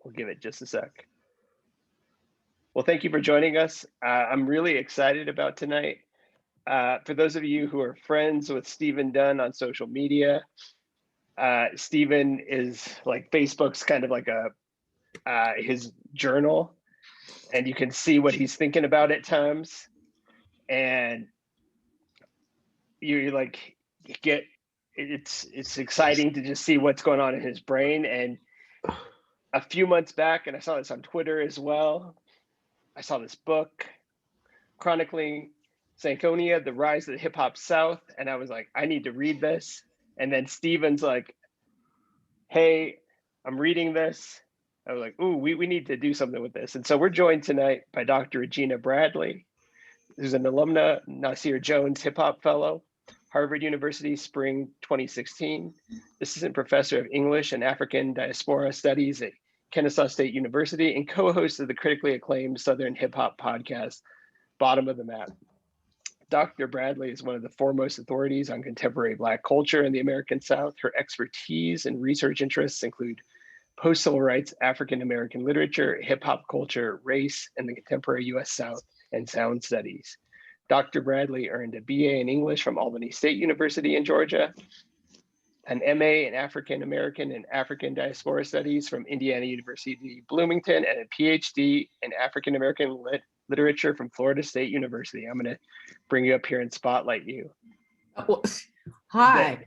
We'll give it just a sec. Well, thank you for joining us. I'm really excited about tonight. For those of you who are friends with Stephen Dunn on social media, Stephen is like Facebook's kind of like his journal, and you can see what he's thinking about at times. And you like get, it's exciting to just see what's going on in his brain. And a few months back, and I saw this on Twitter as well, I saw this book, Chronicling Stankonia, The Rise of the Hip Hop South. And I was like, I need to read this. And then Steven's like, hey, I'm reading this. I was like, ooh, we need to do something with this. And so we're joined tonight by Dr. Regina Bradley, who's an alumna, Nasir Jones HipHop Fellow, Harvard University, spring 2016, assistant professor of English and African Diaspora Studies at Kennesaw State University, and co-host of the critically acclaimed Southern hip hop podcast, Bottom of the Map. Dr. Bradley is one of the foremost authorities on contemporary Black culture in the American South. Her expertise and research interests include post-civil rights African-American literature, hip hop culture, race, and the contemporary US South, and sound studies. Dr. Bradley earned a BA in English from Albany State University in Georgia, an MA in African American and African Diaspora Studies from Indiana University Bloomington, and a PhD in African American literature from Florida State University. I'm going to bring you up here and spotlight you. Oh, hi.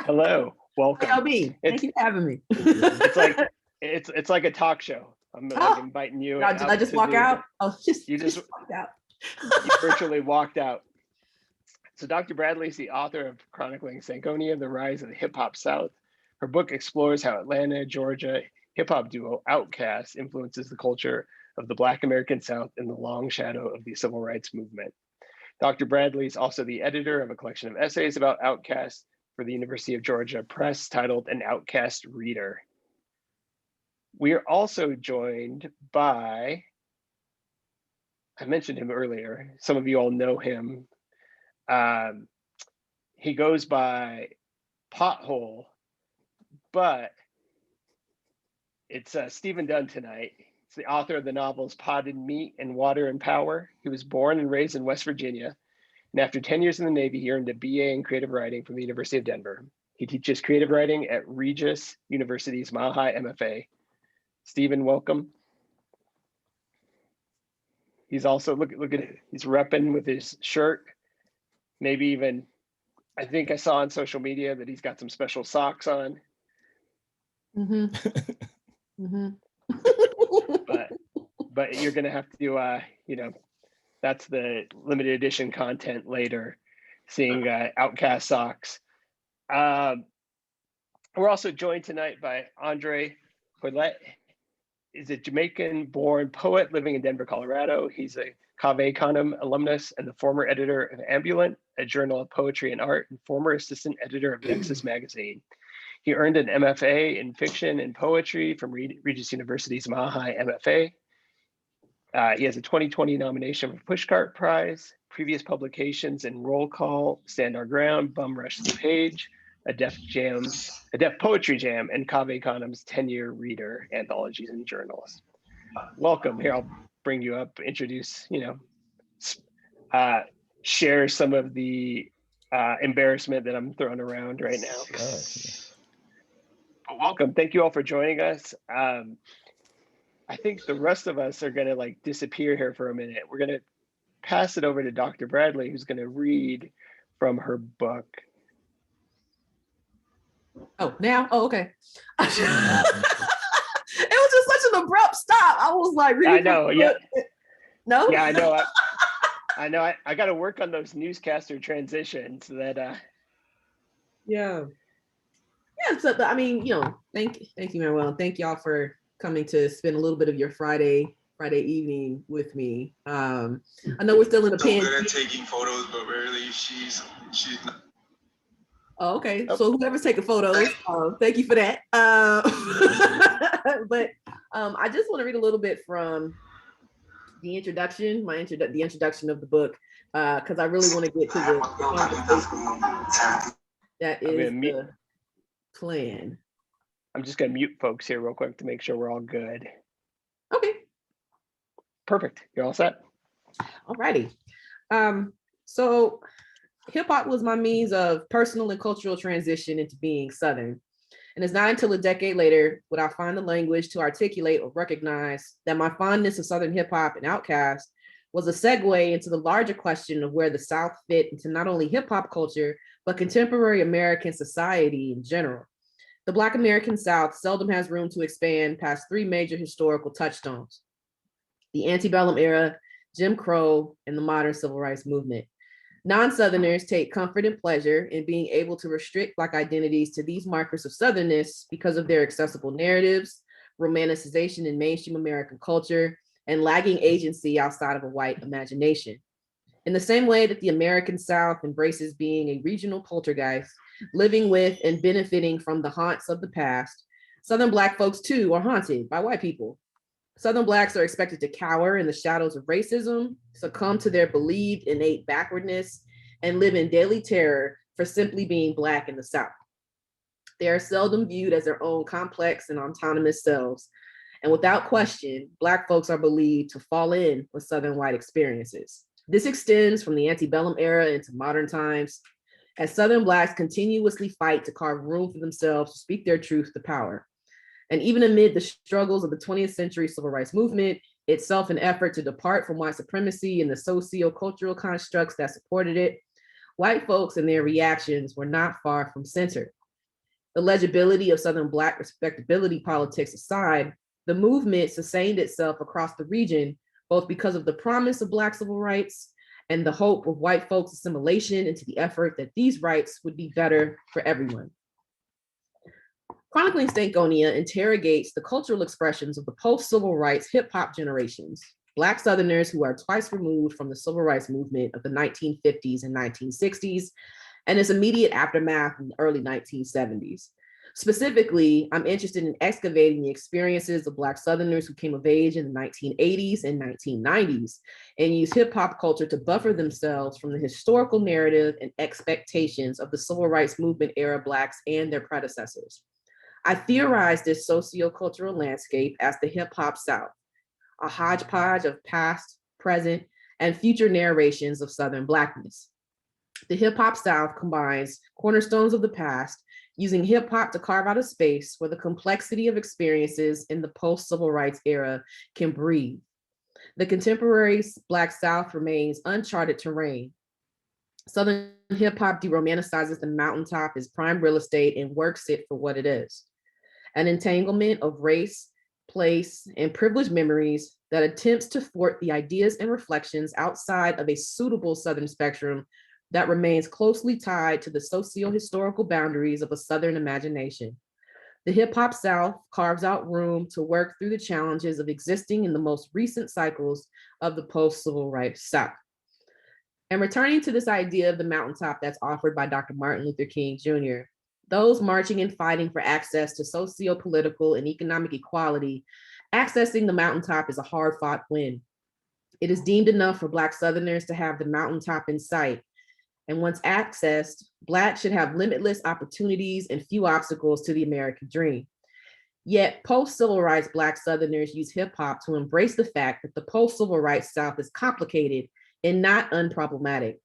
Hello, welcome. LB, thank you for having me. it's like a talk show. I'm like inviting you. Did I just walk out? Oh, you just walked out. You virtually walked out. So Dr. Bradley is the author of Chronicling Stankonia, The Rise of the Hip Hop South. Her book explores how Atlanta, Georgia hip hop duo Outkast influences the culture of the Black American South in the long shadow of the civil rights movement. Dr. Bradley is also the editor of a collection of essays about Outkast for the University of Georgia Press titled An Outkast Reader. We are also joined by, I mentioned him earlier, some of you all know him. He goes by Pothole, but it's Stephen Dunn tonight. He's the author of the novels Potted Meat and Water and Power. He was born and raised in West Virginia, and after 10 years in the Navy, he earned a BA in creative writing from the University of Denver. He teaches creative writing at Regis University's Mile High MFA. Stephen, welcome. He's also, look at it, he's repping with his shirt. Maybe even, I think I saw on social media that he's got some special socks on. Mm-hmm. Mm-hmm. But you're gonna have to, that's the limited edition content later, seeing Outkast socks. We're also joined tonight by André. Hoilette is a Jamaican-born poet living in Denver, Colorado. He's a Cave Canem alumnus and the former editor of Ambulant, a journal of poetry and art, and former assistant editor of Nexus magazine. He earned an MFA in fiction and poetry from Regis University's Mile High MFA. He has a 2020 nomination for Pushcart Prize, previous publications in Roll Call, Stand Our Ground, Bum Rush the Page, a Def Poetry Jam, and Cave Canem's 10-year reader, anthologies and journals. Welcome. Here, I'll bring you up, introduce, share some of the embarrassment that I'm throwing around right now. But welcome. Thank you all for joining us. I think the rest of us are going to disappear here for a minute. We're going to pass it over to Dr. Bradley, who's going to read from her book. Oh, now? Oh, okay. It was just such an abrupt stop. I was like, really? I know, yeah. No? Yeah, I know. I know. I got to work on those newscaster transitions that. Yeah. Yeah. So, thank you, Manuel. Thank y'all for coming to spend a little bit of your Friday evening with me. I know we're still in the pandemic. Good at taking photos, but rarely she's not. Oh, okay. So whoever's taking photos, thank you for that. But I just want to read a little bit from the introduction, the introduction of the book, because I really want to get to the conversation. That is the plan. I'm just gonna mute folks here real quick to make sure we're all good. Okay. Perfect. You're all set. Alrighty. So hip hop was my means of personal and cultural transition into being Southern. And it's not until a decade later would I find the language to articulate or recognize that my fondness of Southern hip hop and Outkast was a segue into the larger question of where the South fit into not only hip hop culture, but contemporary American society in general. The Black American South seldom has room to expand past three major historical touchstones: the antebellum era, Jim Crow, and the modern civil rights movement. Non-Southerners take comfort and pleasure in being able to restrict Black identities to these markers of Southernness because of their accessible narratives, romanticization in mainstream American culture, and lagging agency outside of a white imagination. In the same way that the American South embraces being a regional poltergeist, living with and benefiting from the haunts of the past, Southern Black folks too are haunted by white people. Southern Blacks are expected to cower in the shadows of racism, succumb to their believed innate backwardness, and live in daily terror for simply being Black in the South. They are seldom viewed as their own complex and autonomous selves. And without question, Black folks are believed to fall in with Southern white experiences. This extends from the antebellum era into modern times, as Southern Blacks continuously fight to carve room for themselves to speak their truth to power. And even amid the struggles of the 20th century civil rights movement, itself an effort to depart from white supremacy and the socio-cultural constructs that supported it, white folks and their reactions were not far from centered. The legibility of Southern Black respectability politics aside, the movement sustained itself across the region, both because of the promise of Black civil rights and the hope of white folks' assimilation into the effort that these rights would be better for everyone. Chronicling Stankonia interrogates the cultural expressions of the post-civil rights hip-hop generations, Black Southerners who are twice removed from the civil rights movement of the 1950s and 1960s, and its immediate aftermath in the early 1970s. Specifically, I'm interested in excavating the experiences of Black Southerners who came of age in the 1980s and 1990s and used hip-hop culture to buffer themselves from the historical narrative and expectations of the civil rights movement era Blacks and their predecessors. I theorize this sociocultural landscape as the hip-hop South, a hodgepodge of past, present, and future narrations of Southern Blackness. The hip-hop South combines cornerstones of the past, using hip-hop to carve out a space where the complexity of experiences in the post-civil rights era can breathe. The contemporary Black South remains uncharted terrain. Southern hip-hop deromanticizes the mountaintop as prime real estate and works it for what it is: an entanglement of race, place, and privileged memories that attempts to thwart the ideas and reflections outside of a suitable Southern spectrum that remains closely tied to the socio-historical boundaries of a Southern imagination. The hip-hop South carves out room to work through the challenges of existing in the most recent cycles of the post-civil rights South. And returning to this idea of the mountaintop that's offered by Dr. Martin Luther King Jr., those marching and fighting for access to socio-political and economic equality, accessing the mountaintop is a hard-fought win. It is deemed enough for Black Southerners to have the mountaintop in sight. And once accessed, Black should have limitless opportunities and few obstacles to the American dream. Yet post-civil rights Black Southerners use hip-hop to embrace the fact that the post-civil rights South is complicated and not unproblematic.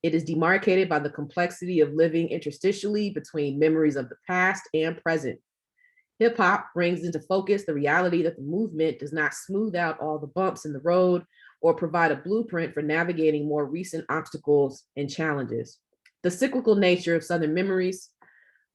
It is demarcated by the complexity of living interstitially between memories of the past and present. Hip-hop brings into focus the reality that the movement does not smooth out all the bumps in the road or provide a blueprint for navigating more recent obstacles and challenges. The cyclical nature of Southern memories,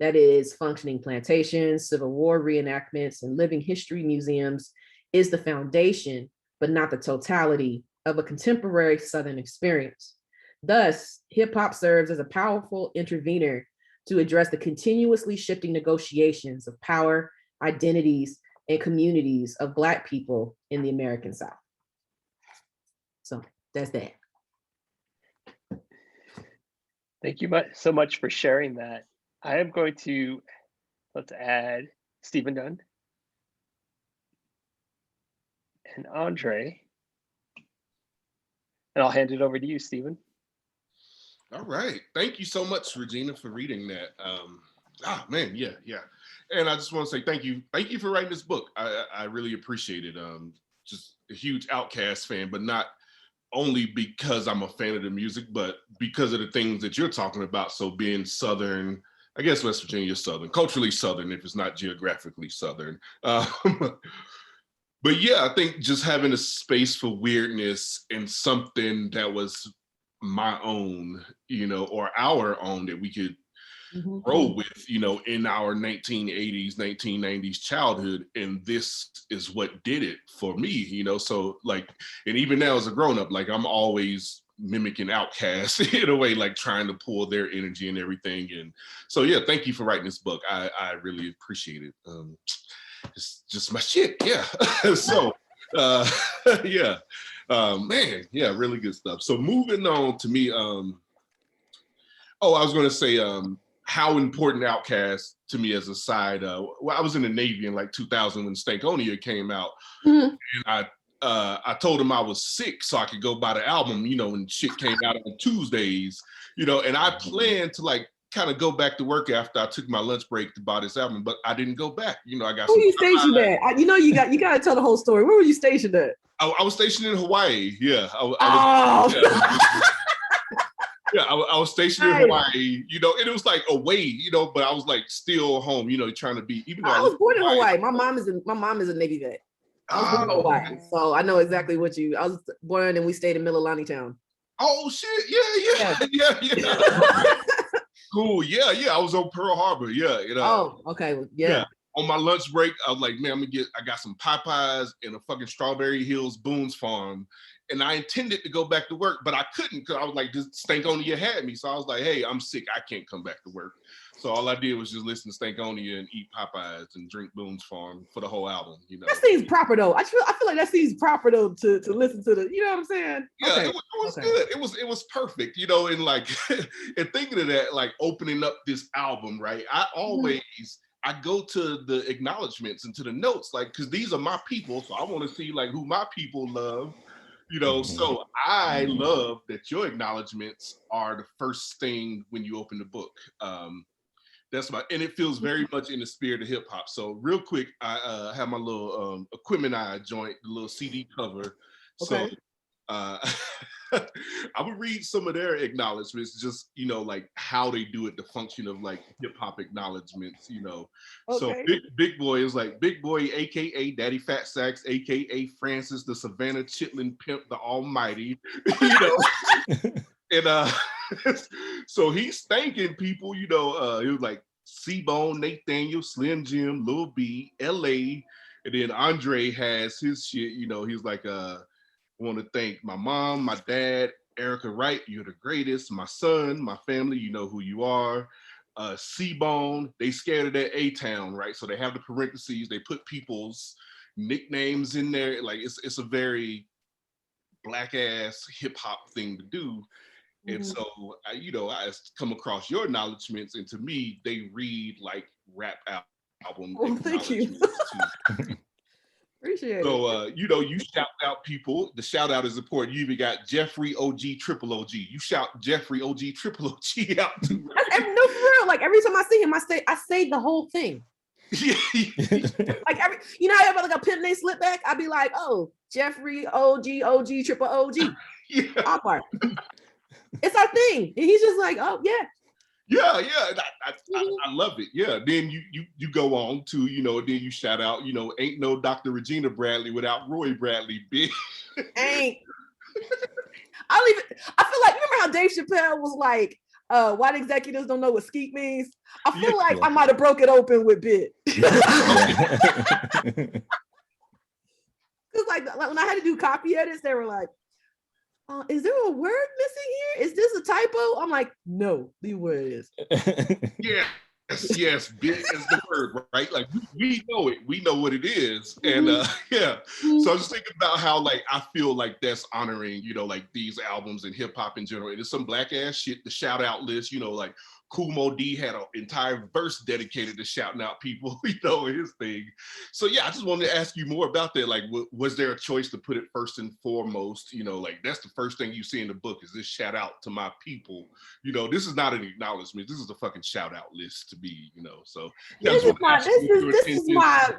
that is, functioning plantations, Civil War reenactments, and living history museums, is the foundation, but not the totality, of a contemporary Southern experience. Thus, hip-hop serves as a powerful intervener to address the continuously shifting negotiations of power, identities, and communities of Black people in the American South. So that's that. Thank you so much for sharing that. I am going to, let's add Stephen Dunn and André. And I'll hand it over to you, Stephen. All right. Thank you so much, Regina, for reading that. Man, yeah. And I just want to say thank you for writing this book. I really appreciate it. Just a huge Outkast fan, but not only because I'm a fan of the music, but because of the things that you're talking about. So being Southern, I guess West Virginia is Southern, culturally Southern, if it's not geographically Southern. But yeah, I think just having a space for weirdness and something that was my own, you know, or our own that we could grow with, you know, in our 1980s, 1990s childhood. And this is what did it for me, you know? So like, and even now as a grown up, like I'm always mimicking Outkast in a way, like trying to pull their energy and everything. And so, yeah, thank you for writing this book. I really appreciate it. It's just my shit. Yeah. So, yeah, man, yeah, really good stuff. So moving on to me, I was going to say, how important Outkast to me as a side. Well, I was in the Navy in like 2000 when Stankonia came out, and I told him I was sick so I could go buy the album, you know, when shit came out on Tuesdays, you know, and I planned to like kind of go back to work after I took my lunch break to buy this album, but I didn't go back. You know, I got. Who you stationed at? You know, you got to tell the whole story. Where were you stationed at? I was stationed in Hawaii. Yeah. I was stationed in Hawaii, you know, and it was like away, you know, but I was like still home, you know, trying to be. Even though I was born in Hawaii. My mom is a Navy vet. I was born in Hawaii, so I know exactly what you. I was born and we stayed in Mililani Town. Oh shit! Yeah. Cool. Yeah. I was on Pearl Harbor. Yeah. You know. Oh, okay. Yeah. On my lunch break, I was like, man, I got some Popeyes and a fucking Strawberry Hills Boone's Farm. And I intended to go back to work, but I couldn't because I was like, this Stankonia had me. So I was like, hey, I'm sick. I can't come back to work. So all I did was just listen to Stankonia and eat Popeyes and drink Boone's Farm for the whole album. You know, that seems proper though. I feel like that seems proper though to listen to the. You know what I'm saying? Yeah, okay. It was good. It was perfect. You know, and like and thinking of that, like opening up this album, right? I always. I go to the acknowledgments and to the notes, like, because these are my people, so I want to see like who my people love, you know. So I love that your acknowledgments are the first thing when you open the book. And it feels very much in the spirit of hip hop. So real quick, I have my little Equimini joint, the little CD cover. Okay. So I would read some of their acknowledgments, just, you know, like how they do it, the function of like hip hop acknowledgments, you know. Okay. So Big Boy is like Big Boy, aka Daddy Fat Sacks, aka Francis the Savannah Chitlin Pimp the Almighty, you know. And so he's thanking people, you know. He was like C-Bone, Nathaniel, Slim Jim, Lil B, LA, and then André has his shit, you know. He's like I want to thank my mom, my dad, Erica Wright, you're the greatest. My son, my family, you know who you are. C-Bone, they scared of that A-Town, right? So they have the parentheses, they put people's nicknames in there. Like it's a very black ass hip hop thing to do. And so, you know, I come across your acknowledgments, and to me, they read like rap album. Oh, thank you. Appreciate it. So, you know, you shout out people. The shout out is important. You even got Jeffrey OG Triple OG. You shout Jeffrey OG Triple OG out too. Right? No, for real. Like every time I see him, I say the whole thing. Like you know how I have like a pimp named Slipback? I'd be like, oh, Jeffrey OG Triple OG. Yeah. It's our thing. And he's just like, oh yeah. Yeah. I love it. Yeah. Then you go on to, you know, then you shout out, you know, ain't no Dr. Regina Bradley without Roy Bradley, bitch. Ain't. I feel like, remember how Dave Chappelle was like, white executives don't know what skeet means? I feel like I might have broke it open with Bit. Because like when I had to do copy edits, they were like, is there a word missing here? Is this a typo? I'm like, no, leave where it is. Yes, big is the word, right? Like we know it, we know what it is. And yeah. So I'm just thinking about how like I feel like that's honoring, you know, like these albums and hip hop in general. And it's some black ass shit, the shout out list, you know, like Kool Moe Dee had an entire verse dedicated to shouting out people, you know, his thing. So yeah, I just wanted to ask you more about that. Like, was there a choice to put it first and foremost? You know, like that's the first thing you see in the book is this shout out to my people. You know, this is not an acknowledgement. This is a fucking shout out list to be, you know. So yeah, this is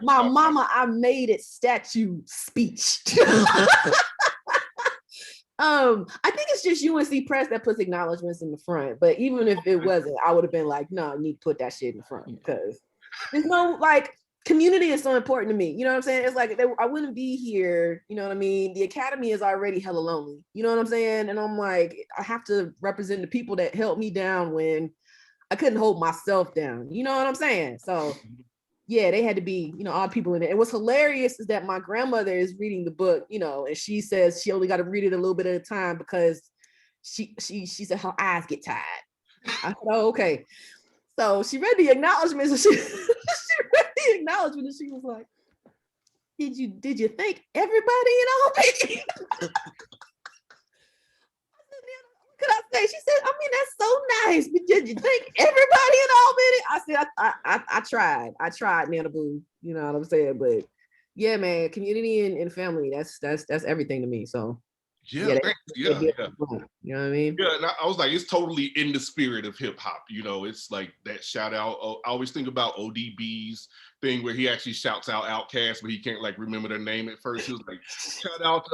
my mama I made it statue speech. I think it's just UNC Press that puts acknowledgments in the front. But even if it wasn't, I would have been like, no, you need to put that shit in the front because there's no like community is so important to me. You know what I'm saying? It's like I wouldn't be here. You know what I mean? The academy is already hella lonely. You know what I'm saying? And I'm like, I have to represent the people that helped me down when I couldn't hold myself down. You know what I'm saying? So yeah, they had to be, you know, odd people in it. And what's hilarious is that my grandmother is reading the book, you know, and she says she only got to read it a little bit at a time because she said her eyes get tired. I said, oh, okay. So she read the acknowledgments and she read the acknowledgement and she was like, did you thank everybody in Albany? Could I say? She said, I mean, that's so nice, but did you thank everybody in Albany? I said, I tried, Nana Boo. You know what I'm saying? But yeah, man, community and family, that's everything to me. So yeah. You know what I mean? Yeah, and I was like, it's totally in the spirit of hip hop. You know, it's like that shout out. I always think about ODB's thing where he actually shouts out Outkast, but he can't like remember their name at first. He was like, shout out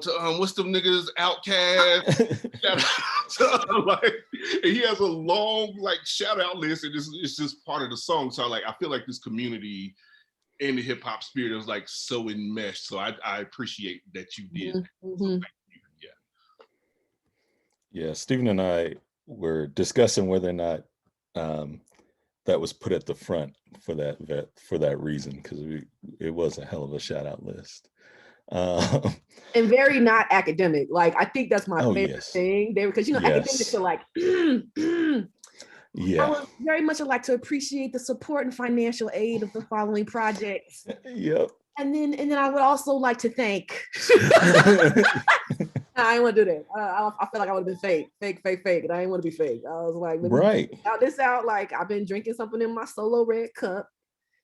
to what's them niggas Outkast. Shout out to like, and he has a long like shout out list, and it's just part of the song. So I feel like this community in the hip hop spirit was like so enmeshed. So I appreciate that you did. Mm-hmm. So yeah, Stephen and I were discussing whether or not that was put at the front for that reason, because it was a hell of a shout out list. And very not academic. Like I think that's my favorite thing. Because you know, academics are like, yeah. I would very much like to appreciate the support and financial aid of the following projects. Yep. And then I would also like to thank. I didn't want to do that. I feel like I would have been fake, and I didn't want to be fake. I was like, right. Out like I've been drinking something in my solo red cup,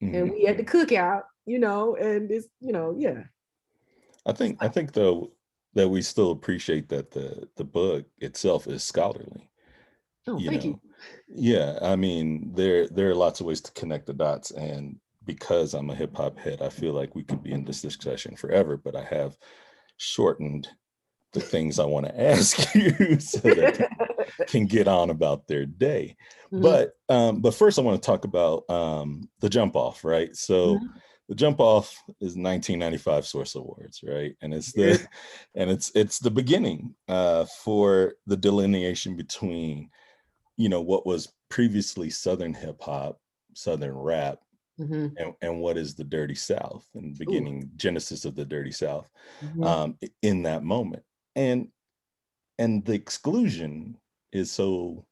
and we had the cookout, you know, and it's, you know, yeah. I think though that we still appreciate that the book itself is scholarly. Oh, thank you. Yeah, I mean, there are lots of ways to connect the dots, and because I'm a hip hop head, I feel like we could be in this discussion forever, but I have shortened the things I want to ask you so that people can get on about their day. But first I want to talk about the jump off, right? So the jump off is 1995 Source Awards, right? And it's the beginning for the delineation between, you know, what was previously Southern hip hop, Southern rap, and what is the Dirty South, and beginning genesis of the Dirty South in that moment. And the exclusion is so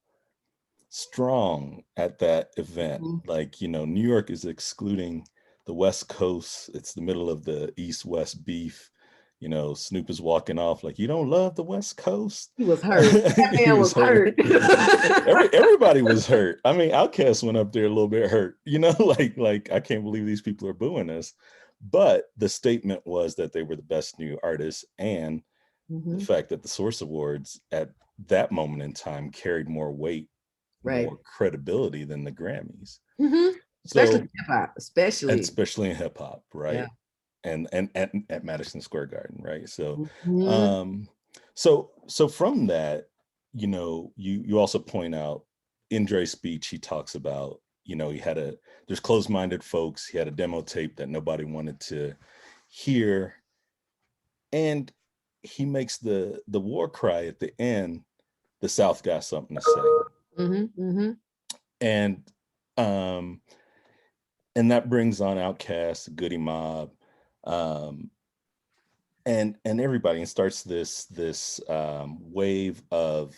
strong at that event. Like, you know, New York is excluding the West Coast. It's the middle of the East-West beef. You know, Snoop is walking off like, you don't love the West Coast? He was hurt. That man was hurt. Everybody was hurt. I mean, Outkast went up there a little bit hurt, you know, like I can't believe these people are booing us. But the statement was that they were the best new artists, and the fact that the Source Awards at that moment in time carried more weight, more credibility than the Grammys. Especially in hip hop, especially in hip hop, right? Yeah. And at Madison Square Garden, right? So so from that, you know, you also point out in Dre's speech, he talks about, you know, there's closed-minded folks. He had a demo tape that nobody wanted to hear, and he makes the war cry at the end, the South got something to say. And that brings on Outkast, Goody Mob, and everybody, and starts this wave of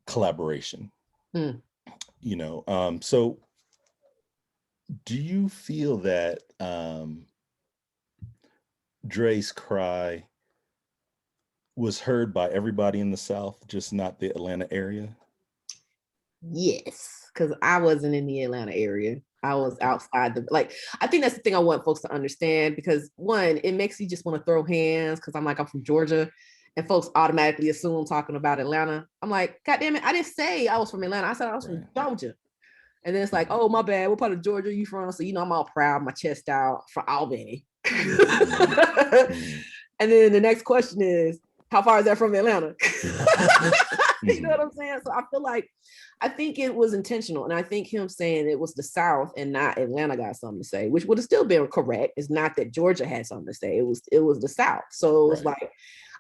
collaboration. You know, so do you feel that Dre's cry was heard by everybody in the South, just not the Atlanta area? Yes, because I wasn't in the Atlanta area. I was outside I think that's the thing I want folks to understand, because one, it makes you just want to throw hands because I'm from Georgia, and folks automatically assume I'm talking about Atlanta. I'm like, God damn it, I didn't say I was from Atlanta. I said I was from Georgia. And then it's like, oh, my bad. What part of Georgia are you from? So, I'm all proud, my chest out, from Albany. And then the next question is, how far is that from Atlanta? You know what I'm saying? So I think it was intentional. And I think him saying it was the South and not Atlanta got something to say, which would have still been correct. It's not that Georgia had something to say. It was the South. So it was like,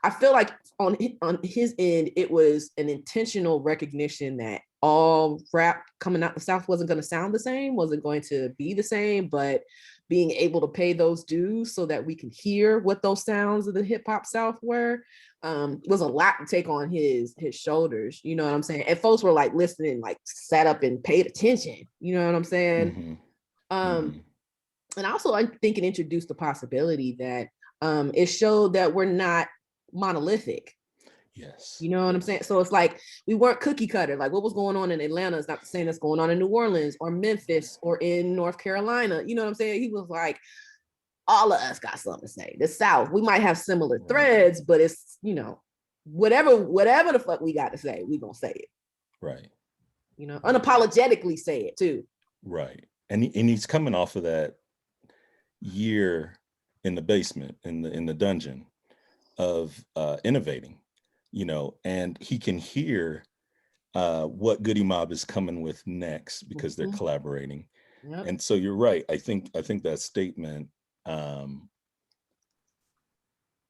I feel like on his end, it was an intentional recognition that all rap coming out the South wasn't going to sound the same, wasn't going to be the same, but being able to pay those dues so that we can hear what those sounds of the hip hop South were, was a lot to take on his shoulders. You know what I'm saying? And folks were listening, sat up and paid attention. You know what I'm saying? And also I think it introduced the possibility that it showed that we're not monolithic. Yes. You know what I'm saying? So it's we weren't cookie cutter. What was going on in Atlanta is not the same that's going on in New Orleans or Memphis or in North Carolina. You know what I'm saying? He was like, all of us got something to say. The South, we might have similar threads, but it's, whatever the fuck we got to say, we gonna say it. Right. Unapologetically say it too. Right. And he's coming off of that year in the basement, in the dungeon of innovating, and he can hear what Goody Mob is coming with next because they're collaborating. Yep. And so you're right. I think that statement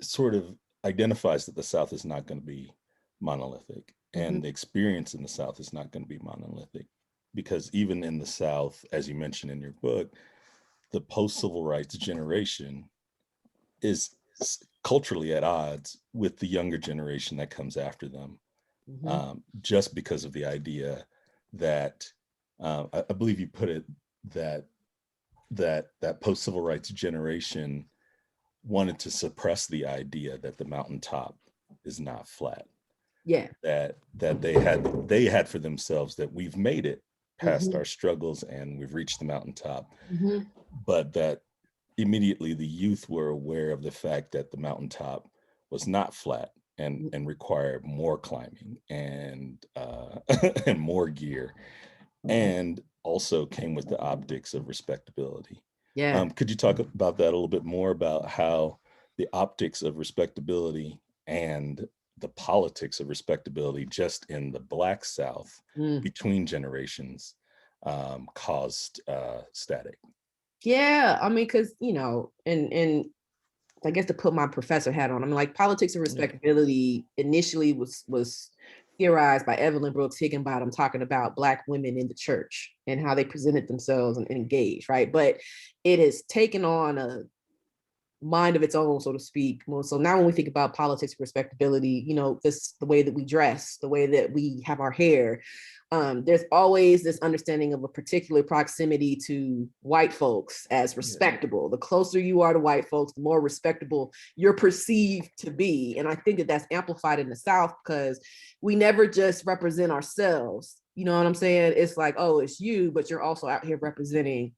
sort of identifies that the South is not going to be monolithic, and the experience in the South is not going to be monolithic, because even in the South, as you mentioned in your book, the post-civil rights generation is culturally at odds with the younger generation that comes after them, just because of the idea that I believe you put it that post-civil rights generation wanted to suppress the idea that the mountaintop is not flat. Yeah. That they had for themselves that we've made it past our struggles and we've reached the mountaintop, but that immediately the youth were aware of the fact that the mountaintop was not flat and required more climbing and and more gear, and also came with the optics of respectability. Yeah. Could you talk about that a little bit more, about how the optics of respectability and the politics of respectability just in the Black South between generations caused static? Yeah, I mean, because and I guess to put my professor hat on, politics and respectability initially was theorized by Evelyn Brooks Higginbottom, talking about Black women in the church and how they presented themselves and engaged, right? But it has taken on a mind of its own, so to speak. So now when we think about politics, respectability, this the way that we dress, the way that we have our hair, there's always this understanding of a particular proximity to white folks as respectable. The closer you are to white folks, the more respectable you're perceived to be. And I think that that's amplified in the South because we never just represent ourselves. You know what I'm saying? It's like, oh, it's you, but you're also out here representing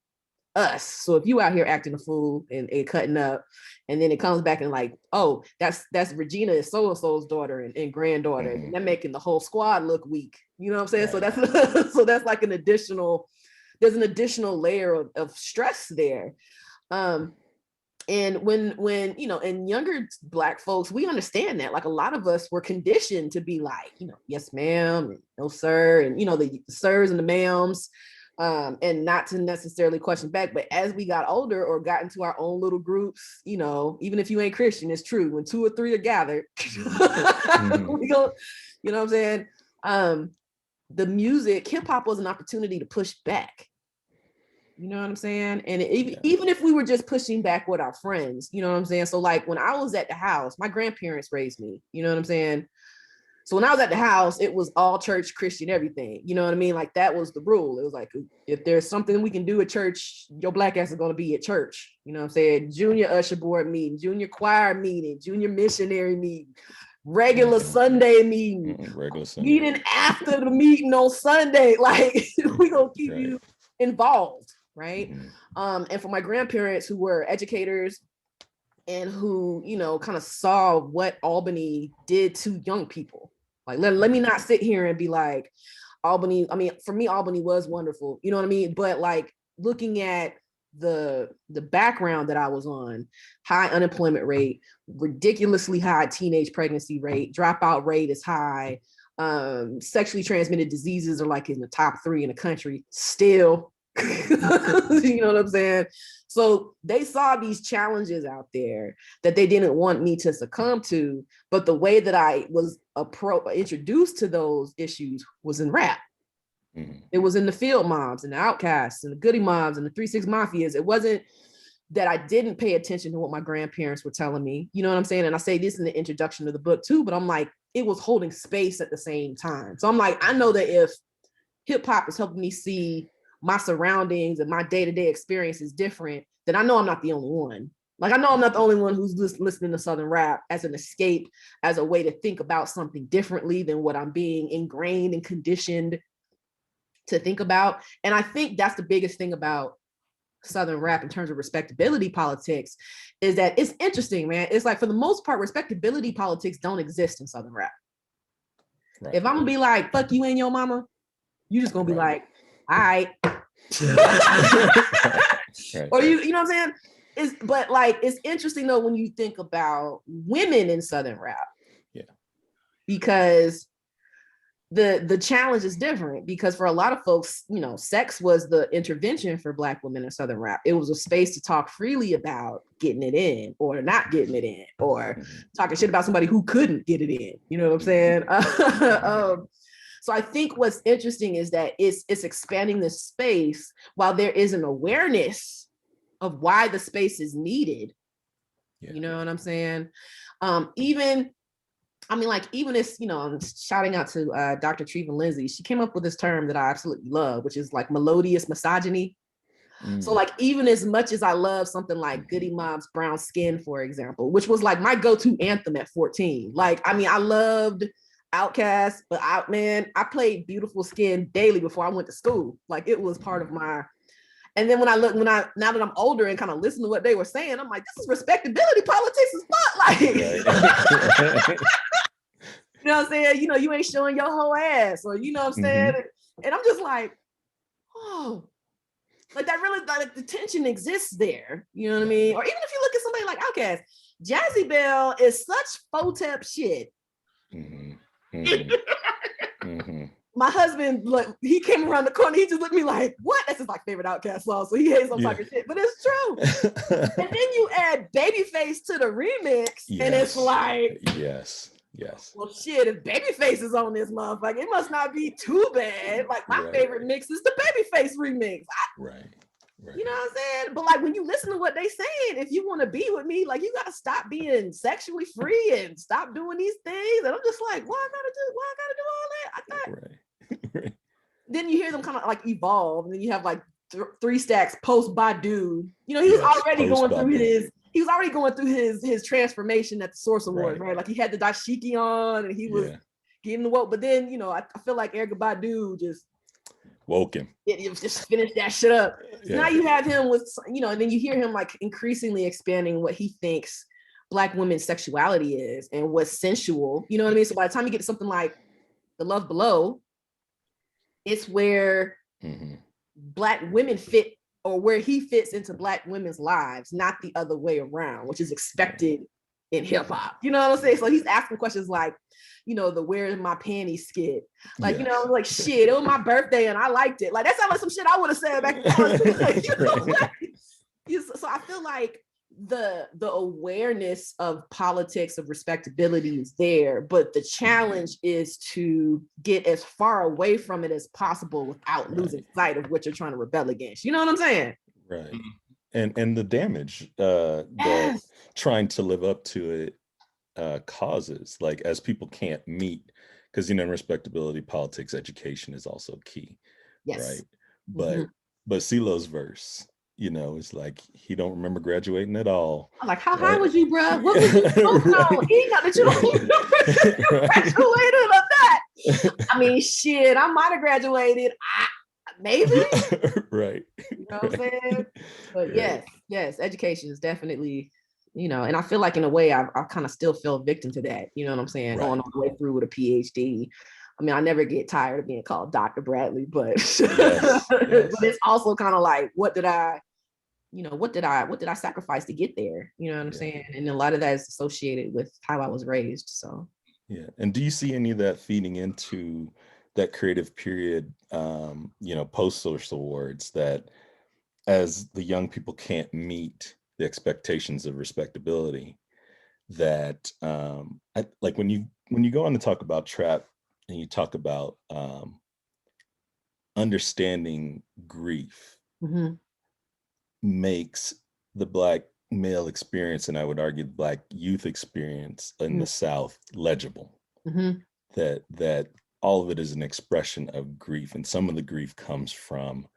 us. So if you out here acting a fool and cutting up, and then it comes back and oh, that's Regina is so-and-so's daughter and granddaughter, and they're making the whole squad look weak. You know what I'm saying? Right. So that's there's an additional layer of stress there. And when and younger Black folks, we understand that. A lot of us were conditioned to be yes, ma'am, and no, sir, and the sirs and the ma'ams. And not to necessarily question back, but as we got older or got into our own little groups, even if you ain't Christian, it's true. When 2 or 3 are gathered, we go, you know what I'm saying? The music, hip hop was an opportunity to push back. You know what I'm saying? And even if we were just pushing back with our friends, you know what I'm saying? So when I was at the house, my grandparents raised me, you know what I'm saying? So when I was at the house, it was all church, Christian, everything. You know what I mean? That was the rule. It was if there's something we can do at church, your Black ass is going to be at church. You know what I'm saying? Junior usher board meeting, junior choir meeting, junior missionary meeting. regular Sunday meeting, regular Sunday meeting after the meeting on Sunday. Like we gonna keep you involved, right? And for my grandparents who were educators and who, you know, kind of saw what Albany did to young people. Like, let me not sit here and be like, Albany, I mean, for me, Albany was wonderful, you know what I mean? But like looking at the background that I was on, high unemployment rate, ridiculously high teenage pregnancy rate, dropout rate is high, sexually transmitted diseases are like in the top 3 in the country still. You know what I'm saying? So they saw these challenges out there that they didn't want me to succumb to, but the way that I was introduced to those issues was in rap. It was in the Field Moms and the Outcasts and the Goody Moms and the 3-6 Mafias. It wasn't that I didn't pay attention to what my grandparents were telling me, you know what I'm saying? And I say this in the introduction of the book too, but I'm like, it was holding space at the same time. So I'm like, I know that if hip hop is helping me see my surroundings and my day-to-day experience is different, then I know I'm not the only one. Like, I know I'm not the only one who's listening to Southern rap as an escape, as a way to think about something differently than what I'm being ingrained and conditioned to think about. And I think that's the biggest thing about Southern rap in terms of respectability politics, is that it's interesting, man. It's like, for the most part, respectability politics don't exist in Southern rap. Right. If I'm gonna be like, fuck you and your mama, you just gonna be like, all right. Or you know what I'm saying? But like, it's interesting though when you think about women in Southern rap. Yeah. Because the challenge is different, because for a lot of folks, you know, sex was the intervention for Black women in Southern rap. It was a space to talk freely about getting it in or not getting it in, or talking shit about somebody who couldn't get it in. You know what I'm saying? So I think what's interesting is that it's expanding the space while there is an awareness of why the space is needed. Yeah. You know what I'm saying? Even this, you know, I'm shouting out to Dr. Treva Lindsay. She came up with this term that I absolutely love, which is like melodious misogyny. So like, even as much as I love something like Goody Moms Brown Skin, for example, which was like my go-to anthem at 14. Like, I mean, I loved Outkast, but I played Beautiful Skin daily before I went to school. Like, it was part of my. And then now that I'm older and kind of listen to what they were saying, I'm like, this is respectability politics as fuck. Like, you know what I'm saying? You know, you ain't showing your whole ass, or you know what I'm saying? And I'm just like, oh, like that really, like the tension exists there. You know what I mean? Or even if you look at somebody like Outkast, Jazzy Belle is such photep shit. My husband, like, he came around the corner, he just looked at me like, what? That's his like favorite Outkast song, so he hates some fucking shit, but it's true. And then you add Babyface to the remix, and it's like, yes. Well, shit, if Babyface is on this motherfucker, it must not be too bad. Like, my favorite mix is the Babyface remix. Right. You know what I'm saying? But like, when you listen to what they saying, if you want to be with me, like, you got to stop being sexually free and stop doing these things. And I'm just like, why I gotta do all that? I thought. Then you hear them kind of like evolve, and then you have like 3 Stacks post Badu. You know, he was already going through his transformation at the Source Awards, right? Like, he had the dashiki on, and he was getting the woke. But then, you know, I feel like Erykah Badu just woke him. It just finished that shit up. Yeah. Now you have him with, you know, and then you hear him like increasingly expanding what he thinks Black women's sexuality is and what's sensual. You know what I mean? So by the time you get to something like The Love Below, it's where Black women fit, or where he fits into Black women's lives, not the other way around, which is expected in hip hop. You know what I'm saying? So he's asking questions like, you know, the "where's my panties" skit. Like, you know, like, shit, it was my birthday and I liked it. Like, that sounds like some shit I would have said back in college. Like, you know, like, so I feel like the awareness of politics, of respectability is there, but the challenge is to get as far away from it as possible without losing sight of what you're trying to rebel against. You know what I'm saying? Right. And the damage that trying to live up to it causes, like, as people can't meet, because, you know, in respectability politics, education is also key. Right. But CeeLo's verse, it's like he don't remember graduating at all. I'm like, how high was you, bro? What was you smoking on? He got that you don't even know graduated of that. I mean, shit, I might have graduated. Maybe. Right. You know what I'm saying? But yes, education is definitely, and I feel like in a way I kind of still feel victim to that. You know what I'm saying? Right. Going all the way through with a PhD. I mean, I never get tired of being called Dr. Bradley, but yes. but it's also kind of like, what did I sacrifice to get there? You know what I'm saying? And a lot of that is associated with how I was raised. So yeah. And do you see any of that feeding into that creative period, post social awards, that as the young people can't meet the expectations of respectability, that like when you go on to talk about trap and you talk about understanding grief, makes the Black male experience, and I would argue Black youth experience in the South, legible. That all of it is an expression of grief, and some of the grief comes from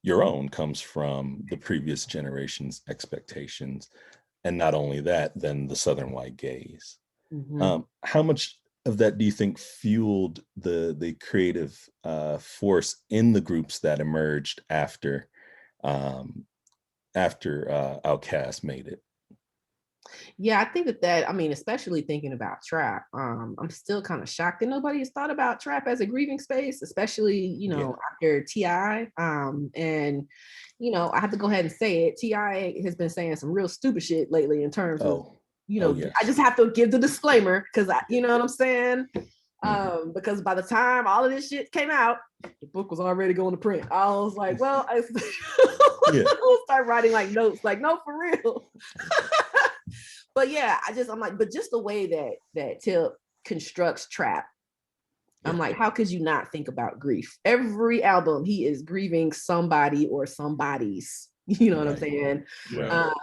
the previous generation's expectations, and not only that, then the Southern white gaze. How much of that do you think fueled the creative force in the groups that emerged after Outkast made it? Yeah, I think that I mean, especially thinking about trap, I'm still kind of shocked that nobody has thought about trap as a grieving space, especially, after T.I. And, I have to go ahead and say it. T.I. has been saying some real stupid shit lately in terms of, yes. I just have to give the disclaimer because you know what I'm saying? Because by the time all of this shit came out, the book was already going to print. I was like, well, we'll start writing like notes, like, no, for real. But yeah, I'm like, but just the way that Tip constructs trap, I'm like, how could you not think about grief? Every album, he is grieving somebody or somebody's, you know what I'm saying? Right.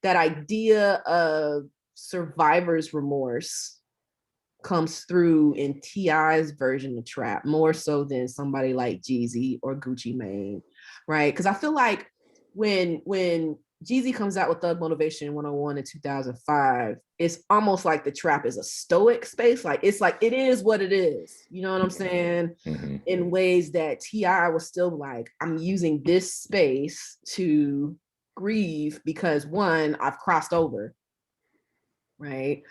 That idea of survivor's remorse comes through in T.I.'s version of trap more so than somebody like Jeezy or Gucci Mane, right? Because I feel like when Jeezy comes out with Thug Motivation 101 in 2005, it's almost like the trap is a stoic space. Like, it's like, it is what it is. You know what I'm saying? In ways that T.I. was still like, I'm using this space to grieve because, one, I've crossed over, right?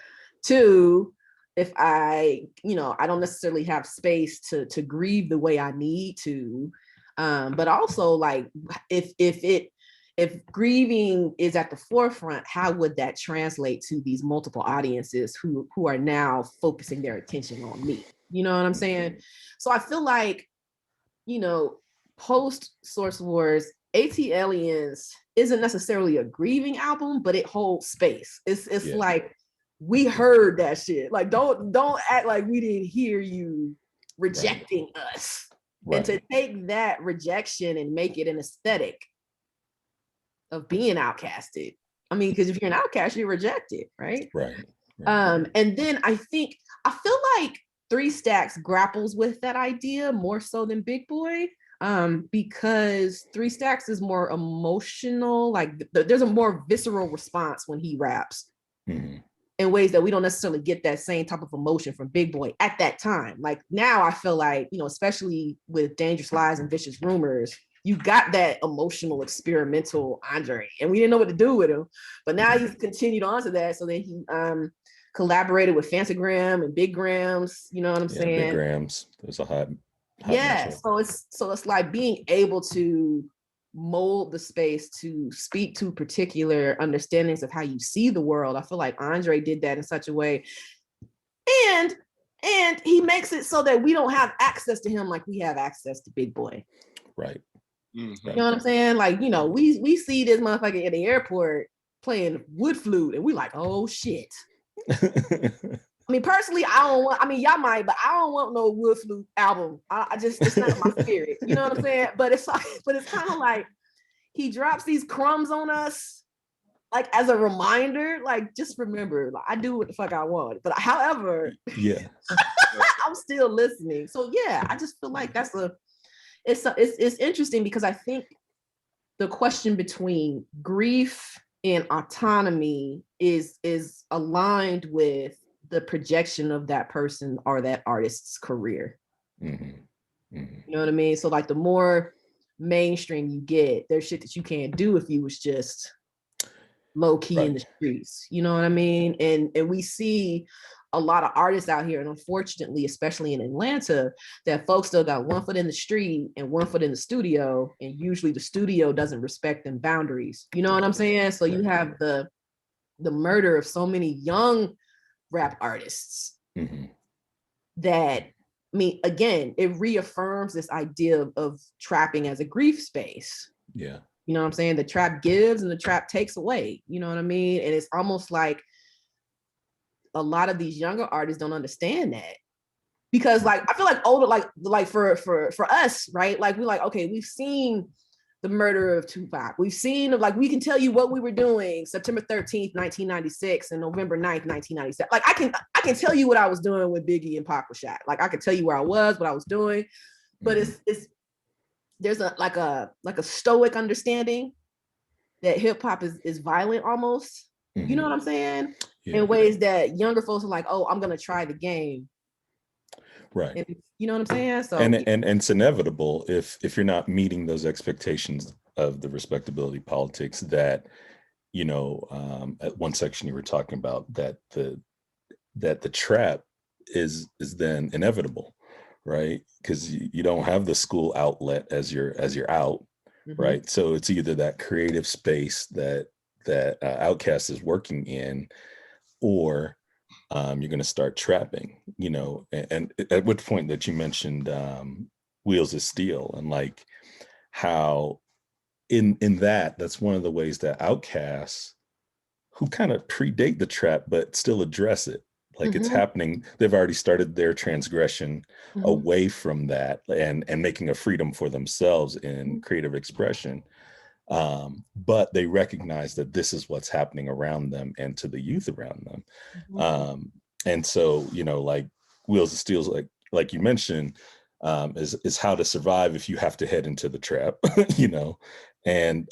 Two, if I don't necessarily have space to grieve the way I need to, but also like, if grieving is at the forefront, how would that translate to these multiple audiences who are now focusing their attention on me? You know what I'm saying? So I feel like, post Source Wars, AT Aliens isn't necessarily a grieving album, but it holds space. It's like, we heard that shit. Like, don't act like we didn't hear you rejecting us. Right. And to take that rejection and make it an aesthetic of being outcasted. I mean, because if you're an outcast, you're rejected, right? Right. And then I feel like 3 Stacks grapples with that idea more so than Big Boy, because 3 Stacks is more emotional. Like, there's a more visceral response when he raps in ways that we don't necessarily get that same type of emotion from Big Boy at that time. Like, now I feel like, especially with Dangerous Lies and Vicious Rumors, you got that emotional, experimental André, and we didn't know what to do with him. But now he's continued on to that. So then he collaborated with Fantagram and Big Grams. You know what I'm saying? Big Grams. There's a hot so it's like being able to mold the space to speak to particular understandings of how you see the world. I feel like André did that in such a way, and he makes it so that we don't have access to him like we have access to Big Boy. Right. You know what I'm saying? Like, we see this motherfucker at the airport playing wood flute, and we like, oh shit. I mean, personally, y'all might, but I don't want no wood flute album. I just, it's not my spirit. You know what I'm saying? But it's kind of like he drops these crumbs on us, like as a reminder, like, just remember, like, I do what the fuck I want. But however, I'm still listening. So yeah, I just feel like it's interesting because I think the question between grief and autonomy is aligned with the projection of that person or that artist's career. Mm-hmm. Mm-hmm. You know what I mean? So like the more mainstream you get, there's shit that you can't do if you was just low key in the streets. You know what I mean? And we see a lot of artists out here, and unfortunately, especially in Atlanta, that folks still got one foot in the street and one foot in the studio, and usually the studio doesn't respect them boundaries. You know what I'm saying? So you have the murder of so many young rap artists that, I mean, again, it reaffirms this idea of trapping as a grief space. Yeah. You know what I'm saying? The trap gives and the trap takes away. You know what I mean? And it's almost like a lot of these younger artists don't understand that, because like I feel like older, like for us, right? Like we're like, okay, we've seen the murder of Tupac. We've seen, like, we can tell you what we were doing September 13th, 1996 and November 9th, 1997. Like I can tell you what I was doing when Biggie and Pac were shot. Like I can tell you where I was, what I was doing, but it's there's a stoic understanding that hip hop is violent almost. You know what I'm saying? Yeah. In ways that younger folks are like, oh, I'm gonna try the game. Right. And, you know what I'm saying? So and it's inevitable if you're not meeting those expectations of the respectability politics that, you know, at one section you were talking about that the trap is then inevitable, right? Because you don't have the school outlet as you're out, right? So it's either that creative space that Outkast is working in, or you're going to start trapping, you know. And at what point that you mentioned Wheels of Steel, and like how in that's one of the ways that Outcasts, who kind of predate the trap but still address it, like it's happening, they've already started their transgression away from that and making a freedom for themselves in creative expression. But they recognize that this is what's happening around them and to the youth around them. And so, you know, like Wheels of Steel's like you mentioned, is how to survive if you have to head into the trap, you know. And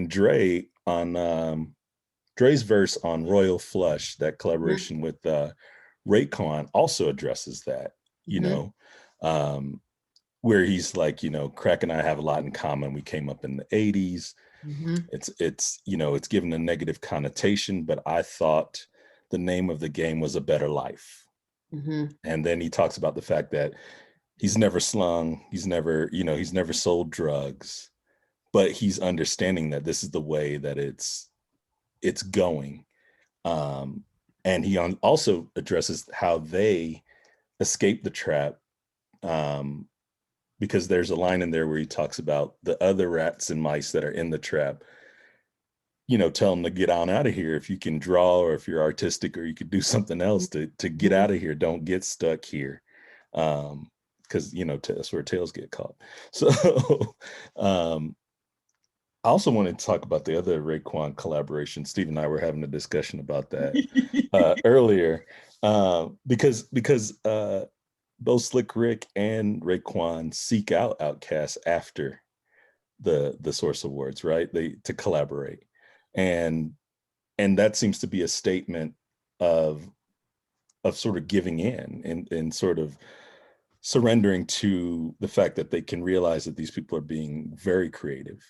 Dre on Dre's verse on Royal Flush, that collaboration with Raekwon, also addresses that, you know. Where he's like, you know, Crack and I have a lot in common. We came up in the 80s. It's, you know, it's given a negative connotation, but I thought the name of the game was A Better Life. And then he talks about the fact that he's never slung, he's never sold drugs, but he's understanding that this is the way that it's going. And he also addresses how they escape the trap, because there's a line in there where he talks about the other rats and mice that are in the trap, you know, tell them to get on out of here if you can draw, or if you're artistic, or you could do something else to get out of here. Don't get stuck here. Because, you know, that's where tails get caught. So I also wanted to talk about the other Raekwon collaboration. Steve and I were having a discussion about that earlier, because both Slick Rick and Raekwon seek out Outkast after the Source Awards, right? To collaborate, and that seems to be a statement of sort of giving in and sort of surrendering to the fact that they can realize that these people are being very creative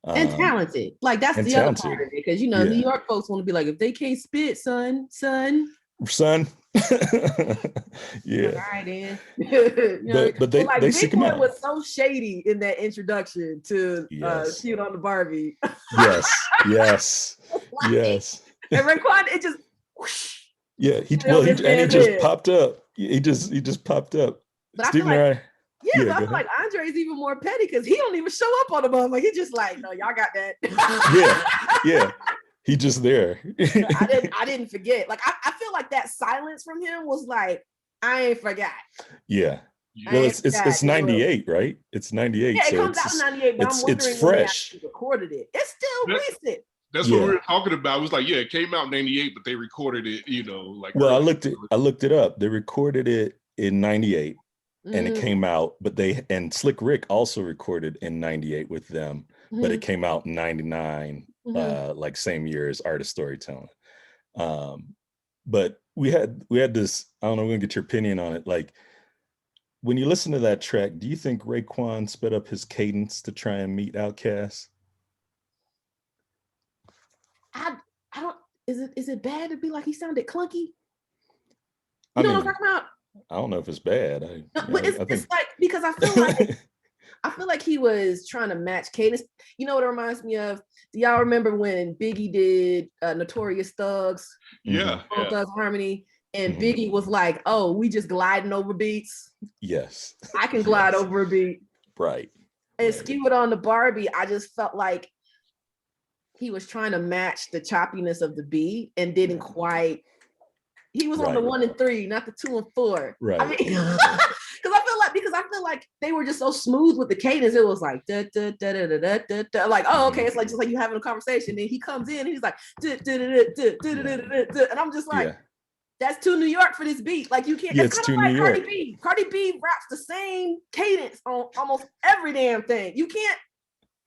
and talented. Like that's the other part of it, because you know, New York folks want to be like, if they can't spit, son. Yeah. All right, then. You know, but they seek him out. Was so shady in that introduction to Cute on the Barbie. yes. And Raekwon, it just whoosh. Yeah, he just popped up. He just popped up. But Steve I feel like Andre's even more petty because he don't even show up on the bum. Like, he just like, no, y'all got that. yeah. He just there. I didn't forget. Like, I feel like that silence from him was like, I ain't forgot. Yeah. Well, it's 98, right? It's 98. Yeah, it comes out in 98, but I'm wondering it's fresh. When they recorded it. It's still recent. That's what we were talking about. It was like, yeah, it came out in 98, but they recorded it, you know, like. Well, I looked it up. They recorded it in 98. and it came out, but and Slick Rick also recorded in 98 with them, but it came out in 99, like same year as Art of Storytelling. But we had this, I don't know, we're gonna get your opinion on it. Like, when you listen to that track, do you think Raekwon sped up his cadence to try and meet Outkast? I don't, is it bad to be like he sounded clunky? You know what I'm talking about? I don't know if it's bad. It's like, because I feel like I feel like he was trying to match cadence. You know what it reminds me of? Do y'all remember when Biggie did Notorious Thugs? Yeah. Thugs Harmony. And Biggie was like, oh, we just gliding over beats. Yes. I can glide over a beat. Right. And Skew It on the Barbie, I just felt like he was trying to match the choppiness of the beat and didn't quite. He was on the 1 and 3, not the 2 and 4. Right. I mean, because I feel like they were just so smooth with the cadence. It was like da, da, da, da, da, da, da, da. Like, oh, okay, it's like just like you having a conversation. And he comes in and he's like, da, da, da, da, da, da, da, da, da. And I'm just like, that's too New York for this beat. Like, you can't. It's kind of like Cardi B. Cardi B raps the same cadence on almost every damn thing. You can't.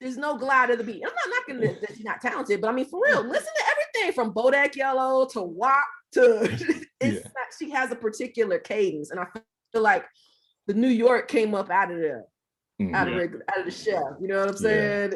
There's no glide of the beat. I'm not knocking that she's not talented, but I mean, for real, listen to everything from Bodak Yellow to WAP to she has a particular cadence, and I feel like the New York came up out of there, out of the shell. You know what I'm saying?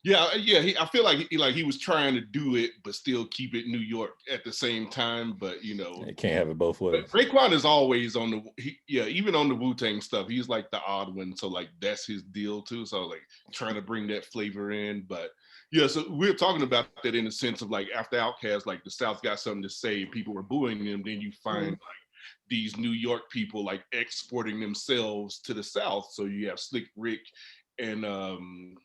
I feel like he was trying to do it, but still keep it New York at the same time. But you can't have it both ways. Raekwon is always on even on the Wu-Tang stuff, he's like the odd one. So like that's his deal too. So like trying to bring that flavor in. But so we're talking about that in the sense of like after Outkast, like the South got something to say, people were booing them. Then you find like these New York people like exporting themselves to the South. So you have Slick Rick and Raekwon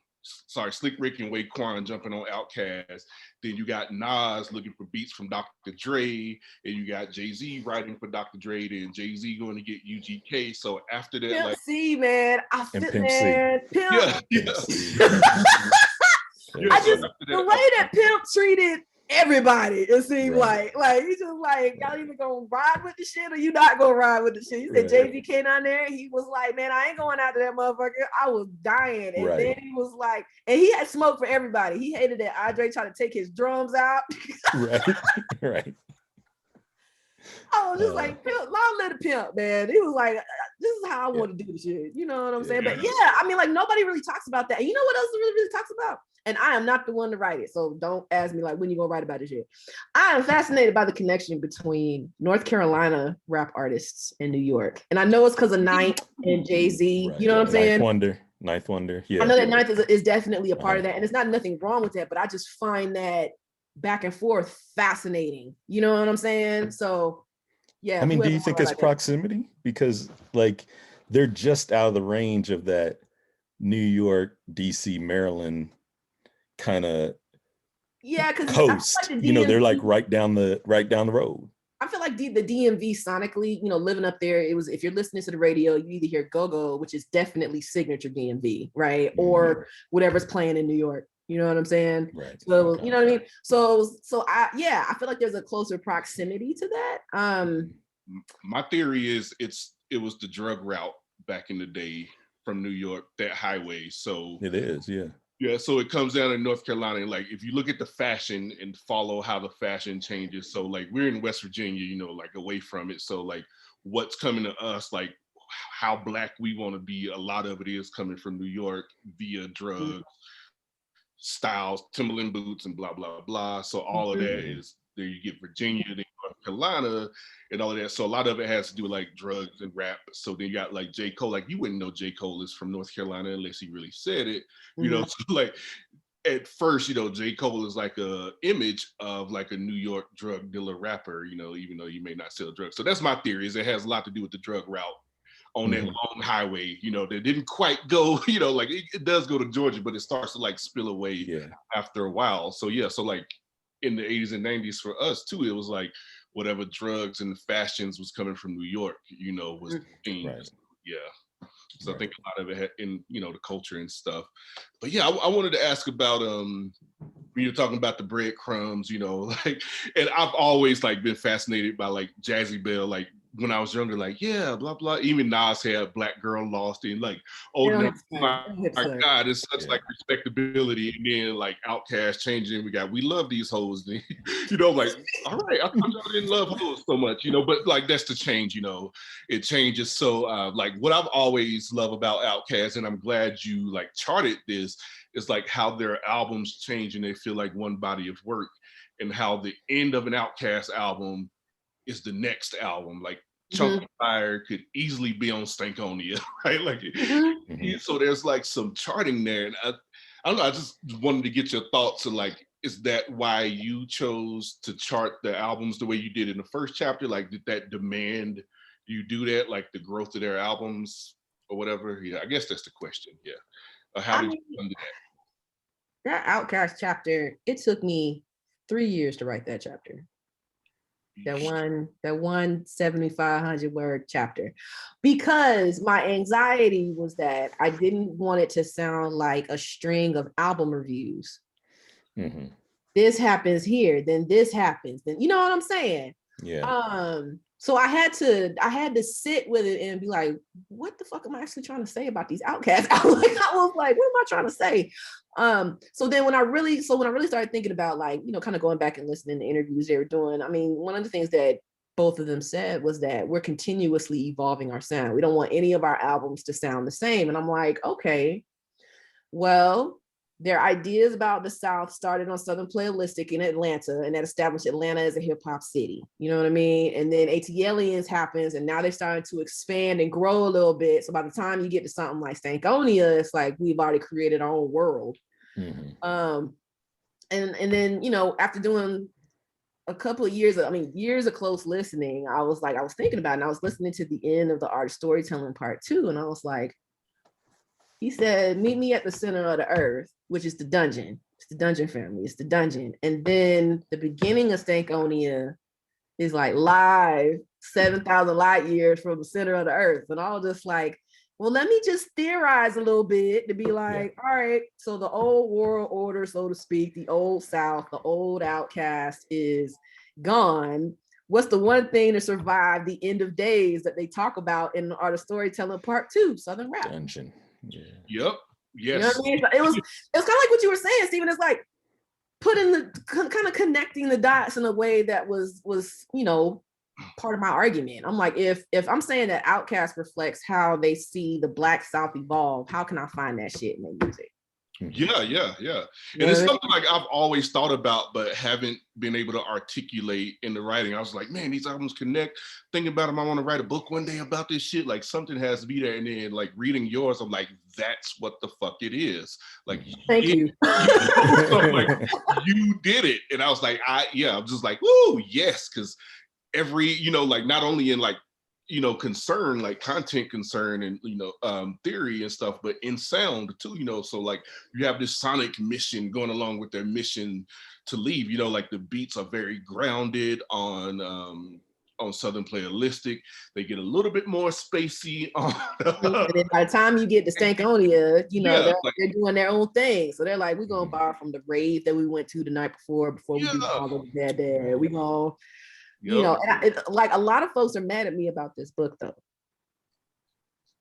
jumping on Outkast. Then you got Nas looking for beats from Dr. Dre, and you got Jay-Z writing for Dr. Dre, and Jay-Z going to get UGK. So after that, Pimp C, man, The way that Pimp treated everybody, it seemed like he's just like, y'all either gonna ride with the shit or you not gonna ride with the shit. He said Jay-Z came down there, he was like, man, I ain't going after that motherfucker. I was dying. And then he was like, and he had smoke for everybody. He hated that André tried to take his drums out. Right. I was just like, long live the Pimp, man. He was like, this is how I want to do the shit. You know what I'm saying? But I mean, like, nobody really talks about that. And you know what else really talks about? And I am not the one to write it, so don't ask me like when you gonna write about this shit. I am fascinated by the connection between North Carolina rap artists and New York, and I know it's because of Ninth and Jay-Z. You know what I'm saying? Ninth Wonder. Yeah, I know that Ninth is definitely a part of that, and it's not nothing wrong with that. But I just find that back and forth fascinating. You know what I'm saying? So yeah. I mean, do you think it's proximity? Because like they're just out of the range of that New York, DC, Maryland kind of coast. Like they're like right down the road. I feel like the DMV sonically, living up there, it was, if you're listening to the radio, you either hear Go-Go, which is definitely signature DMV, right? Or whatever's playing in New York. You know what I'm saying? Right. So you know what I mean? So I feel like there's a closer proximity to that. My theory is it was the drug route back in the day from New York, that highway. So it is, Yeah, so it comes down to North Carolina. Like if you look at the fashion and follow how the fashion changes. So like we're in West Virginia, like away from it. So like what's coming to us, like how Black we want to be, a lot of it is coming from New York via drugs, styles, Timberland boots and blah, blah, blah. So all of that is, there you get Virginia, then North Carolina and all of that. So a lot of it has to do with like drugs and rap. So then you got like J. Cole, like you wouldn't know J. Cole is from North Carolina unless he really said it, so like at first, J. Cole is like a image of like a New York drug dealer rapper, even though you may not sell drugs. So that's my theory, is it has a lot to do with the drug route on that long highway, that didn't quite go, like it does go to Georgia, but it starts to like spill away after a while. So so like in the 80s and 90s for us too, it was like whatever drugs and fashions was coming from New York, was the thing. Right. So I think a lot of it had in, the culture and stuff. But I wanted to ask about when you're talking about the breadcrumbs, like, and I've always like been fascinated by like Jazzy Belle, like when I was younger, like, yeah, blah, blah. Even Nas had Black Girl Lost and like, oh, no, my God, it's such like respectability. And then like Outkast changing, we love these hoes. You know, like, all right, I thought y'all didn't love hoes so much, you know, but like, that's the change, you know, it changes. So like what I've always loved about Outkast, and I'm glad you like charted this, is like how their albums change and they feel like one body of work, and how the end of an Outkast album is the next album. Like Chunky Fire could easily be on Stankonia, right? Like, so there's like some charting there. And I don't know, I just wanted to get your thoughts on like, is that why you chose to chart the albums the way you did in the first chapter? Like, did that demand you do that, like the growth of their albums or whatever? Yeah, I guess that's the question, yeah. How did you come to that? That Outkast chapter, it took me 3 years to write that chapter. That one 7,500 word chapter, because my anxiety was that I didn't want it to sound like a string of album reviews. This happens here, then this happens, then you know what I'm saying? Yeah. So I had to sit with it and be like, what the fuck am I actually trying to say about these Outcasts? I was like, what am I trying to say? So when I really started thinking about like, you know, kind of going back and listening to interviews they were doing, I mean, one of the things that both of them said was that we're continuously evolving our sound. We don't want any of our albums to sound the same. And I'm like, okay, well, their ideas about the South started on Southern Playalistic in Atlanta, and that established Atlanta as a hip hop city. You know what I mean? And then ATLians happens, and now they're starting to expand and grow a little bit. So by the time you get to something like Stankonia, it's like we've already created our own world. And then, you know, after doing a couple of years of close listening, I was thinking about it, and I was listening to the end of the art storytelling part 2, and I was like, he said, meet me at the center of the earth, which is the dungeon. It's the dungeon family. It's the dungeon. And then the beginning of Stankonia is like live 7,000 light years from the center of the earth. And I was just like, well, let me just theorize a little bit to be like, all right, so the old world order, so to speak, the old South, the old Outcast is gone. What's the one thing to survive the end of days that they talk about in the art of storytelling part 2, Southern rap? Dungeon. Yeah. Yep. Yes. You know what I mean? It was kind of like what you were saying, Stephen. It's like putting the kind of connecting the dots in a way that was you know, part of my argument. I'm like, if I'm saying that Outkast reflects how they see the Black South evolve, how can I find that shit in their music? Yeah. And it's something like I've always thought about, but haven't been able to articulate in the writing. I was like, man, these albums connect. Thinking about them, I want to write a book one day about this shit. Like something has to be there. And then like reading yours, I'm like, that's what the fuck it is. Like, thank you. Like, you did it. And I was like, I'm just like, woo, yes. Cause every, you know, like not only in like, you know, concern, like content concern and, you know, theory and stuff, but in sound too, you know, so like you have this sonic mission going along with their mission to leave, you know, like the beats are very grounded on Southern Playalistic. They get a little bit more spacey on and then by the time you get to Stankonia, you know, they're doing their own thing. So they're like, we're gonna borrow from the rave that we went to the night before we do all of that there. We gonna you know, and like a lot of folks are mad at me about this book though.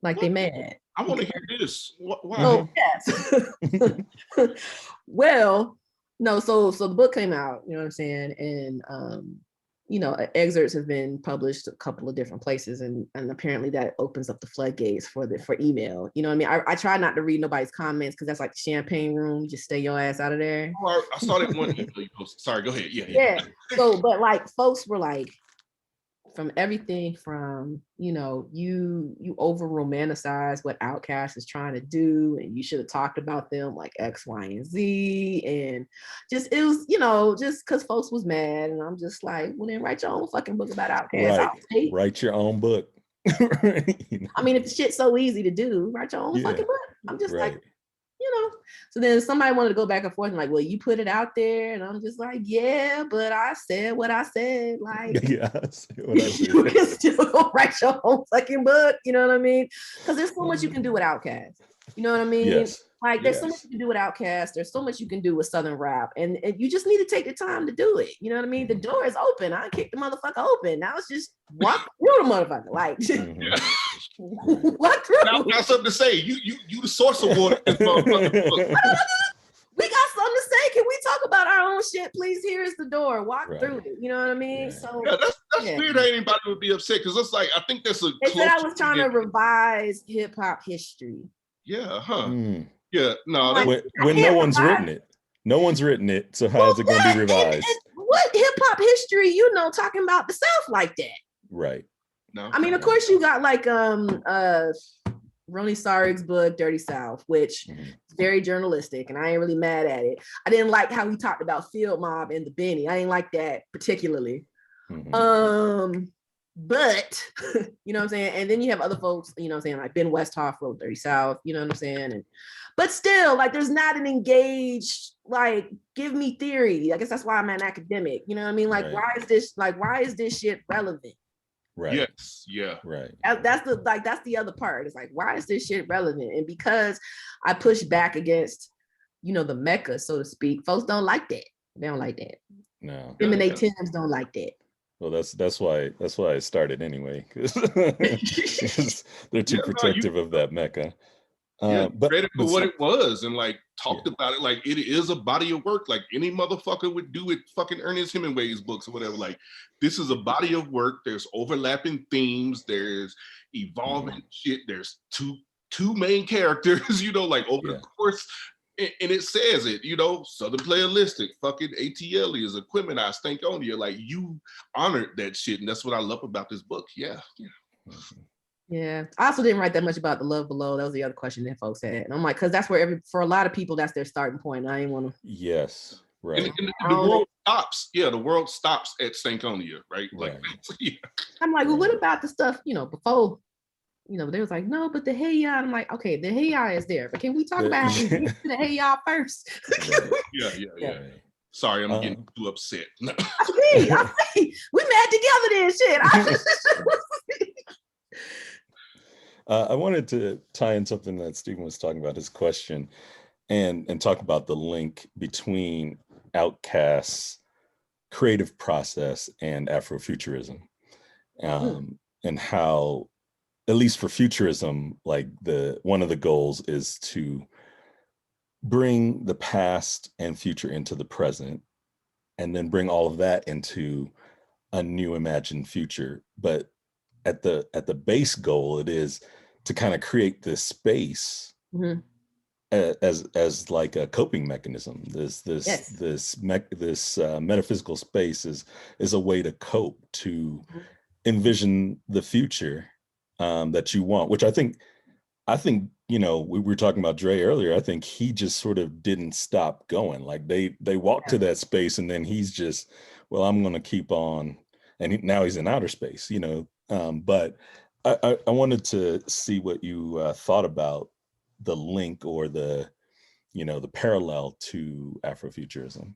Like they mad. I want to hear this. Why? Oh, yes. Well, no, so the book came out, you know what I'm saying? And you know, excerpts have been published a couple of different places, and apparently that opens up the floodgates for email. You know what I mean? I try not to read nobody's comments because that's like the champagne room. You just stay your ass out of there. Oh, I saw that one email you posted. Sorry, go ahead. Yeah. So, but like folks were like, from everything from, you know, you over romanticize what Outkast is trying to do, and you should have talked about them like X, Y, and Z, and just it was, you know, just because folks was mad, and I'm just like, well then write your own fucking book about Outkast. Right. Write your own book. You know? I mean, if the shit's so easy to do, write your own fucking book. I'm just like, you know. So then somebody wanted to go back and forth and like, well, you put it out there, and I'm just like, yeah, but I said what I said. Like, yeah, I said what I said. You can still write your own fucking book. You know what I mean? Because there's so much you can do with Outkast. You know what I mean? Yes. Like there's so much you can do with Outkast. There's so much you can do with Southern rap, and you just need to take the time to do it. You know what I mean? The door is open. I kicked the motherfucker open. Now it's just walk through the motherfucker. Like walk through. Now something to say. You the source of water. This motherfucker. We got something to say. Can we talk about our own shit, please? Here is the door. Walk through it. You know what I mean? Yeah. So that's weird that anybody would be upset, because it's like, I think that's a. They said I was trying to revise hip hop history. Yeah, huh? Yeah, no. When no one's written it. No one's written it. So how is it going to be revised? And what hip hop history, talking about the South like that? Right. No. I mean, of course, you got like Ronnie Sarig's book, Dirty South, which is very journalistic, and I ain't really mad at it. I didn't like how he talked about Field Mob and the Benny. I didn't like that particularly. But you know what I'm saying? And then you have other folks, you know what I'm saying, like Ben Westhoff wrote Dirty South, you know what I'm saying? But still, like, there's not an engaged, like, give me theory. I guess that's why I'm an academic. You know what I mean? Like, why is this shit relevant? Right. Yes. Yeah. Right. That's the other part. It's like, why is this shit relevant? And because I push back against, the Mecca, so to speak, folks don't like that. They don't like that. No. Them and they Tims don't like that. Well, that's why I started anyway, because they're too protective of that Mecca. But for what it was, and like talked about it like it is a body of work, like any motherfucker would do with fucking Ernest Hemingway's books or whatever. Like, this is a body of work. There's overlapping themes. There's evolving shit. There's two main characters, like over the course. And it says it, Southern Playalistic, fucking ATL is Equimini, Stankonia. Like, you honored that shit, and that's what I love about this book. Yeah. Yeah, I also didn't write that much about the love below. That was the other question that folks had, and I'm like, because that's where for a lot of people, that's their starting point. I didn't want to. Yes, right. And the world stops. Yeah, the world stops at Stankonia, right? Like, I'm like, well, what about the stuff before? They was like, no, but the hey ya. I'm like, okay, the hey ya is there, but can we talk about how we get to the hey ya first? Yeah. Sorry, I'm getting too upset. No. I see. We mad together then, shit. I wanted to tie in something that Stephen was talking about, his question, and talk about the link between Outkast's creative process and Afrofuturism, and how, at least for futurism, like one of the goals is to bring the past and future into the present, and then bring all of that into a new imagined future. But at the base goal, it is to kind of create this space as like a coping mechanism. This metaphysical space is a way to cope, to envision the future that you want, which I think, we were talking about Dre earlier. I think he just sort of didn't stop going. Like they walked to that space, and then he's just, well, I'm going to keep on. And now he's in outer space, but I wanted to see what you thought about the link or the parallel to Afrofuturism.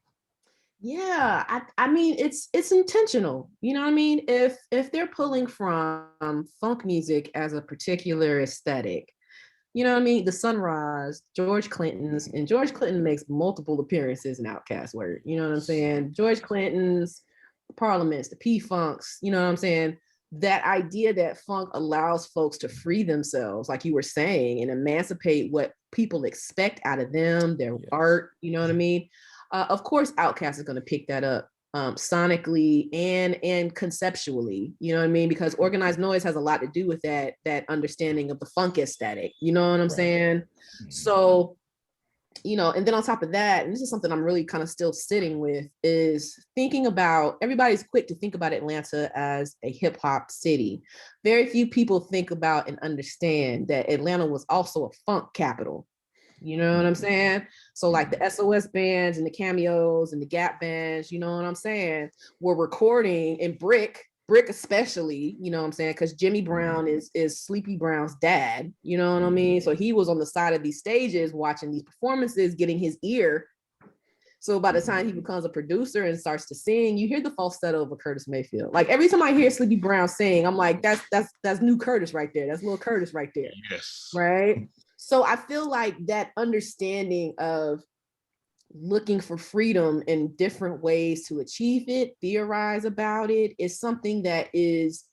Yeah, I mean, it's intentional. You know what I mean? If they're pulling from funk music as a particular aesthetic, you know what I mean? The Sunrise, George Clinton's, and George Clinton makes multiple appearances in Outkast work. You know what I'm saying? George Clinton's, Parliaments, the P-Funks, you know what I'm saying? That idea that funk allows folks to free themselves, like you were saying, and emancipate what people expect out of them, their art, you know what I mean? Of course, Outkast is going to pick that up sonically and conceptually, you know what I mean? Because organized noise has a lot to do with that understanding of the funk aesthetic, you know what I'm saying? So, and then on top of that, and this is something I'm really kind of still sitting with, is thinking about, everybody's quick to think about Atlanta as a hip hop city. Very few people think about and understand that Atlanta was also a funk capital. You know what I'm saying? So like the SOS bands and the Cameos and the Gap bands, you know what I'm saying, were recording in Brick especially, you know what I'm saying? Because Jimmy Brown is Sleepy Brown's dad, you know what I mean? So he was on the side of these stages watching these performances, getting his ear. So by the time he becomes a producer and starts to sing, you hear the falsetto of a Curtis Mayfield. Like every time I hear Sleepy Brown sing, I'm like, that's new Curtis right there. That's little Curtis right there. Yes. Right? So I feel like that understanding of looking for freedom in different ways to achieve it, theorize about it, is something that is,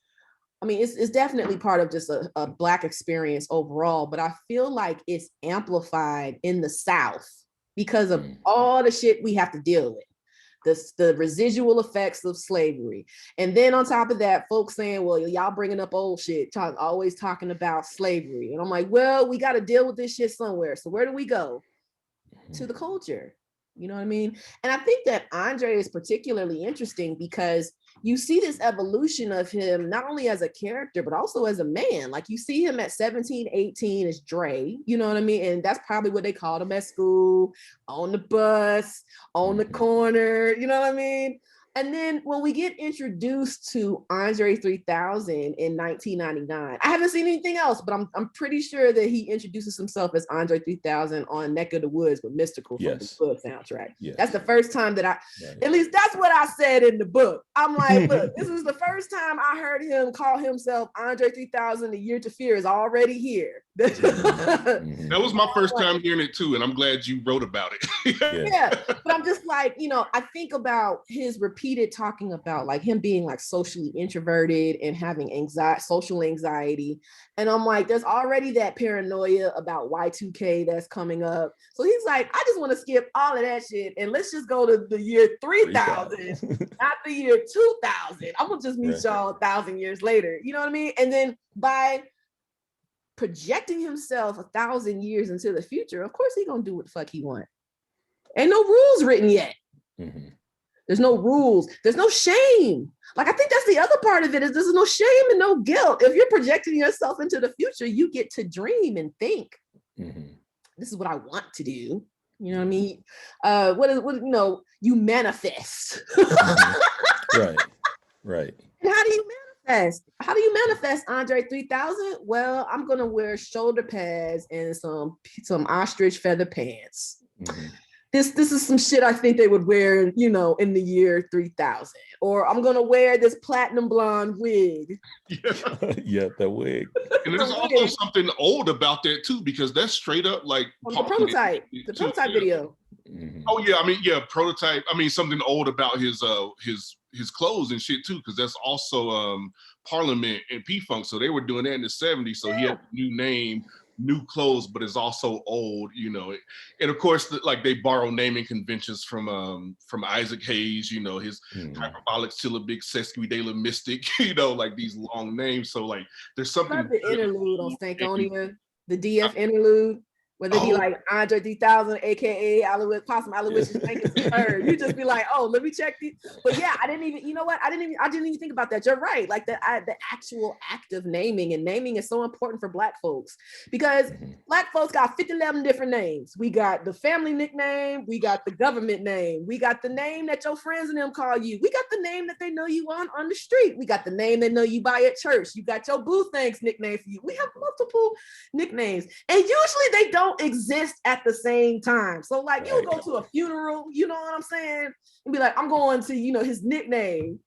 I mean, it's definitely part of just a Black experience overall, but I feel like it's amplified in the South because of all the shit we have to deal with. The residual effects of slavery. And then on top of that, folks saying, well, y'all bringing up old shit, always talking about slavery. And I'm like, well, we got to deal with this shit somewhere. So where do we go? To the culture. You know what I mean? And I think that André is particularly interesting because you see this evolution of him, not only as a character, but also as a man. Like you see him at 17, 18 as Dre, you know what I mean? And that's probably what they called him at school, on the bus, on the corner, you know what I mean? And then when we get introduced to Andre 3000 in 1999, I haven't seen anything else, but I'm pretty sure that he introduces himself as Andre 3000 on Neck of the Woods with Mystical from the book soundtrack. Yes. That's the first time that at least that's what I said in the book. I'm like, look, this is the first time I heard him call himself Andre 3000. The Year to Fear is already here. That was my first time hearing it too, and I'm glad you wrote about it. Yeah, but I'm just like, you know, I think about his repeated talking about like him being like socially introverted and having social anxiety, and I'm like, there's already that paranoia about Y2K that's coming up. So he's like, I just want to skip all of that shit and let's just go to the year 3000, not the year 2000. I'm gonna just meet y'all 1,000 years later. You know what I mean? And then by projecting himself 1,000 years into the future, of course he gonna do what the fuck he want. Ain't no rules written yet. There's no rules. There's no shame. Like, I think that's the other part of it, is there's no shame and no guilt. If you're projecting yourself into the future, you get to dream and think, this is what I want to do. You know what I mean? What you know, you manifest. Right. And how do you manifest? How do you manifest, Andre 3000? Well, I'm gonna wear shoulder pads and some ostrich feather pants. This is some shit I think they would wear, you know, in the year 3000. Or I'm gonna wear this platinum blonde wig. Yeah, that wig. And there's also something old about that too, because that's straight up like the prototype video. Oh yeah, I mean, yeah, prototype. I mean, something old about his clothes and shit too, because that's also Parliament and P-Funk. So they were doing that in the 70s. So he had a new name, new clothes, but it's also old, you know. And of course, like they borrow naming conventions from Isaac Hayes, you know, his hyperbolic syllabic sesquidalar mystic, you know, like these long names. So like there's something. The interlude on Stankonia, the DF interlude, where they be like Andre 3000, aka Alouette Possum, Alouette is you just be like, oh, let me check these. But yeah, I didn't even, you know what? I didn't even think about that. You're right. Like the actual act of naming, and naming is so important for Black folks, because Black folks got 57 different names. We got the family nickname, we got the government name, we got the name that your friends and them call you, we got the name that they know you on the street, we got the name they know you by at church, you got your boo thanks nickname for you. We have multiple nicknames, and usually they don't exist at the same time. So like you'll go to a funeral, you know what I'm saying, and be like, I'm going to, you know, his nickname,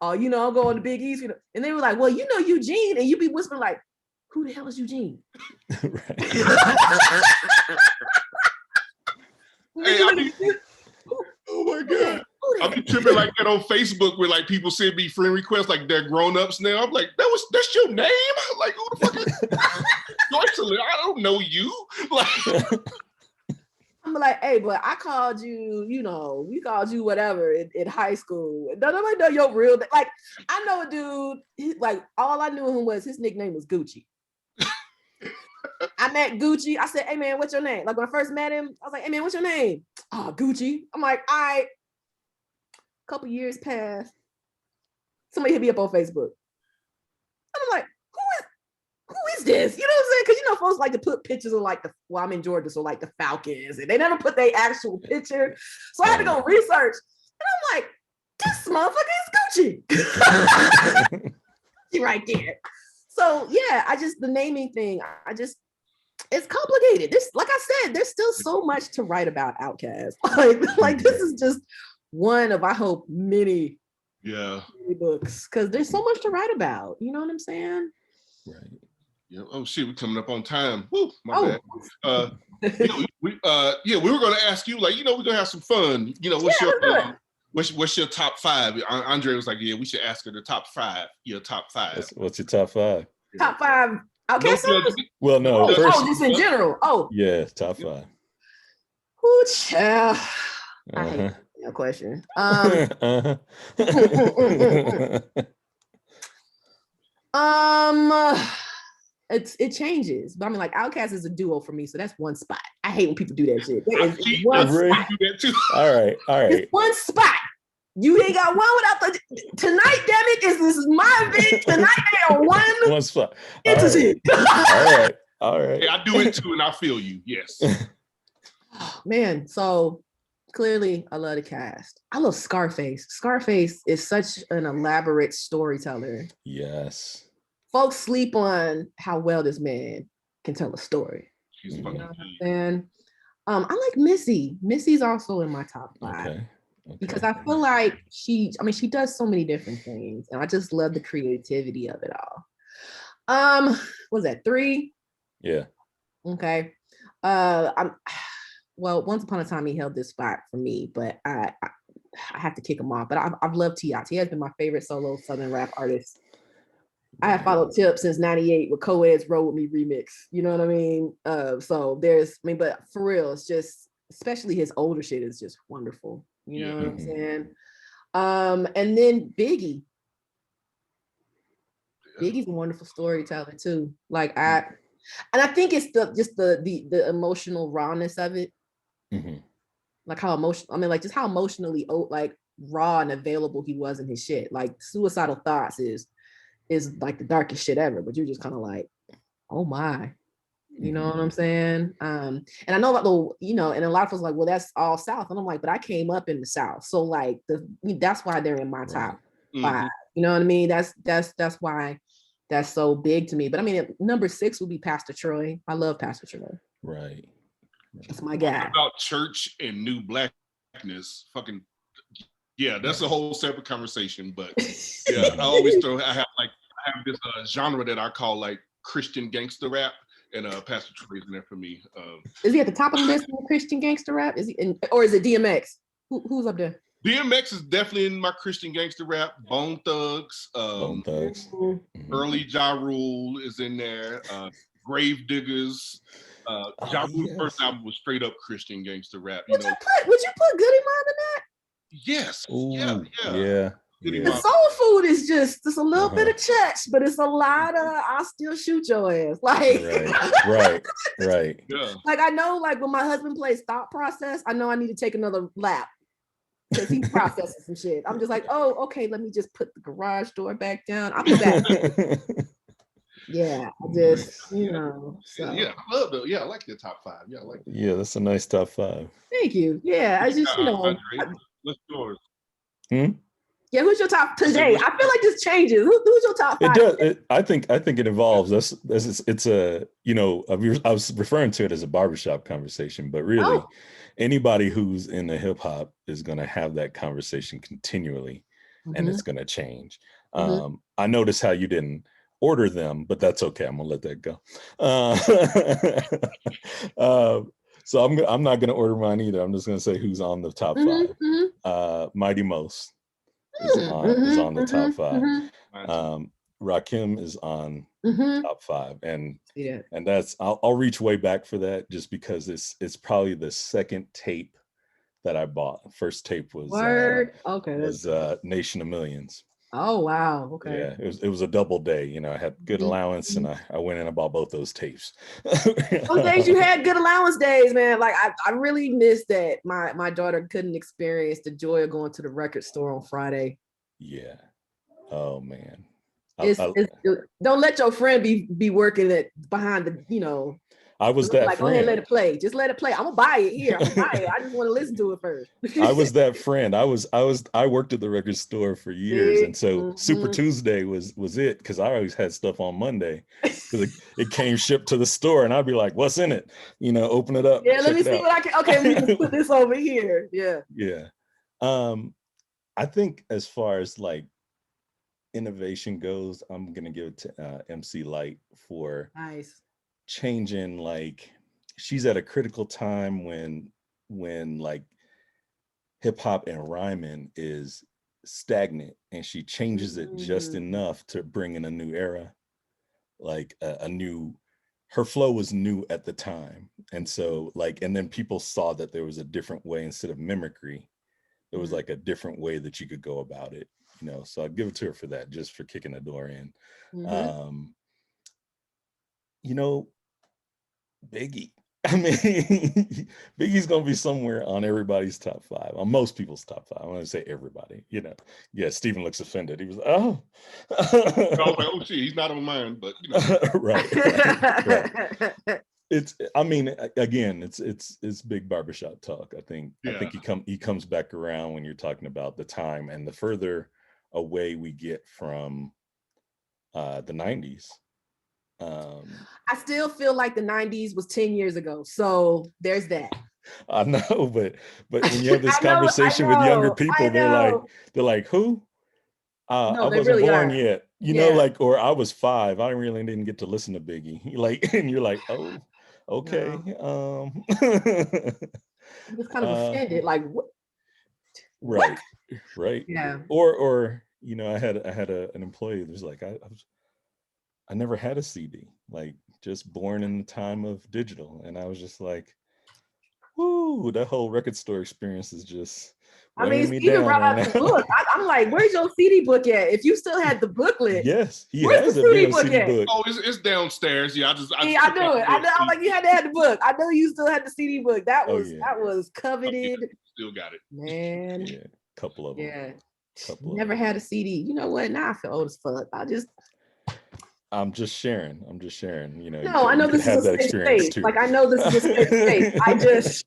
you know, I'm going to Big East, you know, and they were like, well, you know Eugene, and you be whispering like, who the hell is Eugene? Hey, oh my God. I've been tripping like that on Facebook where like people send me friend requests like they're grown-ups now. I'm like, that's your name? Like, who the fuck is Joycelyn? I don't know you. Like I'm like, hey, but I called you, you know, we called you whatever in high school. Nobody know your real name. Like, I know a dude, like all I knew him was his nickname was Gucci. I met Gucci. I said, hey man, what's your name? Like when I first met him, I was like, hey man, what's your name? Oh, Gucci. I'm like, all right. Couple years passed. Somebody hit me up on Facebook. And I'm like, who is this? You know what I'm saying? Because you know, folks like to put pictures of like I'm in Georgia, so like the Falcons, and they never put their actual picture. So I had to go research. And I'm like, this motherfucker is Gucci. Gucci right there. So yeah, the naming thing, it's complicated. Like I said, there's still so much to write about Outkast. Like this is just one of, I hope, many books, because there's so much to write about. You know what I'm saying? Right. Yeah. Oh shit, we're coming up on time. Woo, my bad. We were gonna ask you, like, we're gonna have some fun. What's your top 5? Andre was like, yeah, we should ask her the top 5. Your top 5. What's your top 5? Top 5 Outkast songs? Well, no. Just in general. Yeah, top 5. Ooh, child. I hate that question. It changes, but I mean, like, Outkast is a duo for me, so that's one spot. I hate when people do that shit. One spot. All right. It's one spot. You ain't got one without the tonight. Damn it! This is my event tonight. They are one spot. entity. All right. Yeah, I do it too, and I feel you. Yes. Oh, man, so clearly I love the cast. I love Scarface. Scarface is such an elaborate storyteller. Yes. Folks sleep on how well this man can tell a story. She's fucking and I like Missy. Missy's also in my top 5. Okay. Because I feel like she does so many different things, and I just love the creativity of it all. What was that, 3? Yeah. Okay. Well, once upon a time he held this spot for me, but I have to kick him off. But I've loved T.I. T.I. has been my favorite solo Southern rap artist. I have followed Tip since '98 with Co-Ed's Roll With Me remix. You know what I mean? But for real, it's just, especially his older shit is just wonderful. You know what I'm saying? And then Biggie. Biggie's a wonderful storyteller too. Like I think it's the emotional rawness of it. Like how just how emotionally like raw and available he was in his shit. Like Suicidal Thoughts is like the darkest shit ever, but you're just kind of like, oh my, you know what I'm saying? And I know about and a lot of folks are like, well, that's all South. And I'm like, but I came up in the South. So like that's why they're in my top 5. You know what I mean? That's why that's so big to me. But I mean, number 6 would be Pastor Troy. I love Pastor Troy. Right. That's my guy. About church and new blackness, fucking that's a whole separate conversation. But yeah, I have this genre that I call like Christian gangster rap, and Pastor Troy's in there for me. Is he at the top of the list for Christian gangster rap? Is he or is it DMX? Who's up there? DMX is definitely in my Christian gangster rap. Bone Thugs. Early Ja Rule is in there. Grave Diggers. Ja Rule's first album was straight up Christian gangster rap. Would you put Goody Mob in that? Yes. Ooh, yeah. The soul food is just a little bit of church, but it's a lot of I'll still shoot your ass. Like right. Yeah. Like I know, like when my husband plays Thought Process, I know I need to take another lap because he's processing some shit. I'm just like, oh, okay, let me just put the garage door back down. I'll be back. Yeah, I just, So. Yeah, I love it. Yeah, I like your top 5. Yeah, I like it. Yeah, that's a nice top 5. Thank you. Yeah, I just, Andre, what's yours? Yeah, who's your top today? I feel like this changes. Who's your top 5? It does. I think it evolves. It's a I was referring to it as a barbershop conversation, but really, anybody who's in the hip hop is going to have that conversation continually, and it's going to change. I noticed how you didn't order them, but that's okay. I'm gonna let that go. So I'm not gonna order mine either. I'm just gonna say who's on the top 5. Mighty Most is on the top 5. Rakim is on top 5, and that's I'll reach way back for that just because it's probably the second tape that I bought. First tape was Nation of Millions. Oh wow! Okay. Yeah, it was a double day. I had good allowance, and I went in and bought both those tapes. Those days you had good allowance days, man. Like I really missed that. My daughter couldn't experience the joy of going to the record store on Friday. Yeah. Oh man. Don't let your friend be working behind the I was that like, friend. Go ahead, let it play. Just let it play. I'm gonna buy it here. I'm gonna buy it. I just want to listen to it first. I was that friend. I worked at the record store for years, and so Super Tuesday was it because I always had stuff on Monday because it came shipped to the store, and I'd be like, "What's in it?" Open it up. Yeah, let me see what I can. Okay, let me put this over here. Yeah. Yeah. I think as far as like innovation goes, I'm gonna give it to MC Light for Nice. changing. Like, she's at a critical time when like hip hop and rhyming is stagnant, and she changes it just enough to bring in a new era, like a new. Her flow was new at the time, and so like, and then people saw that there was a different way instead of mimicry. There was like a different way that you could go about it, you know. So I'd give it to her for that, just for kicking the door in. You know, Biggie. I mean, Biggie's gonna be somewhere on everybody's top 5, on most people's top 5. I want to say everybody, you know. Yeah, Stephen looks offended. He was, oh. I was like, oh shit, he's not on mine, but you know. right. It's, I mean, again, it's big barbershop talk. I think he comes back around when you're talking about the time, and the further away we get from the 90s. I still feel like the 90s was 10 years ago. So there's that. I know, but when you have this conversation with younger people, they're like, who? I wasn't really born yet. You know, like, or I was 5. I really didn't get to listen to Biggie. Like, and you're like, oh, okay. I'm just kind of offended. Like, what? Right. Right. Yeah. Or you know, I had an employee that was like, I never had a CD, like, just born in the time of digital. And I was just like, whoo, that whole record store experience is just, I mean, Steven brought out the book. I'm like, where's your CD book at? If you still had the booklet. Yes, he has a CD book. Oh, it's downstairs. Yeah, I know it. I'm like, you had to have the book. I know you still had the CD book. That was coveted. Oh, yeah. Still got it. Man. Yeah, couple of them. Yeah. Never had a CD. You know what? Now I feel old as fuck. I'm just sharing. You know. No, I know this is a safe space. Like, I know this is a safe space. I just.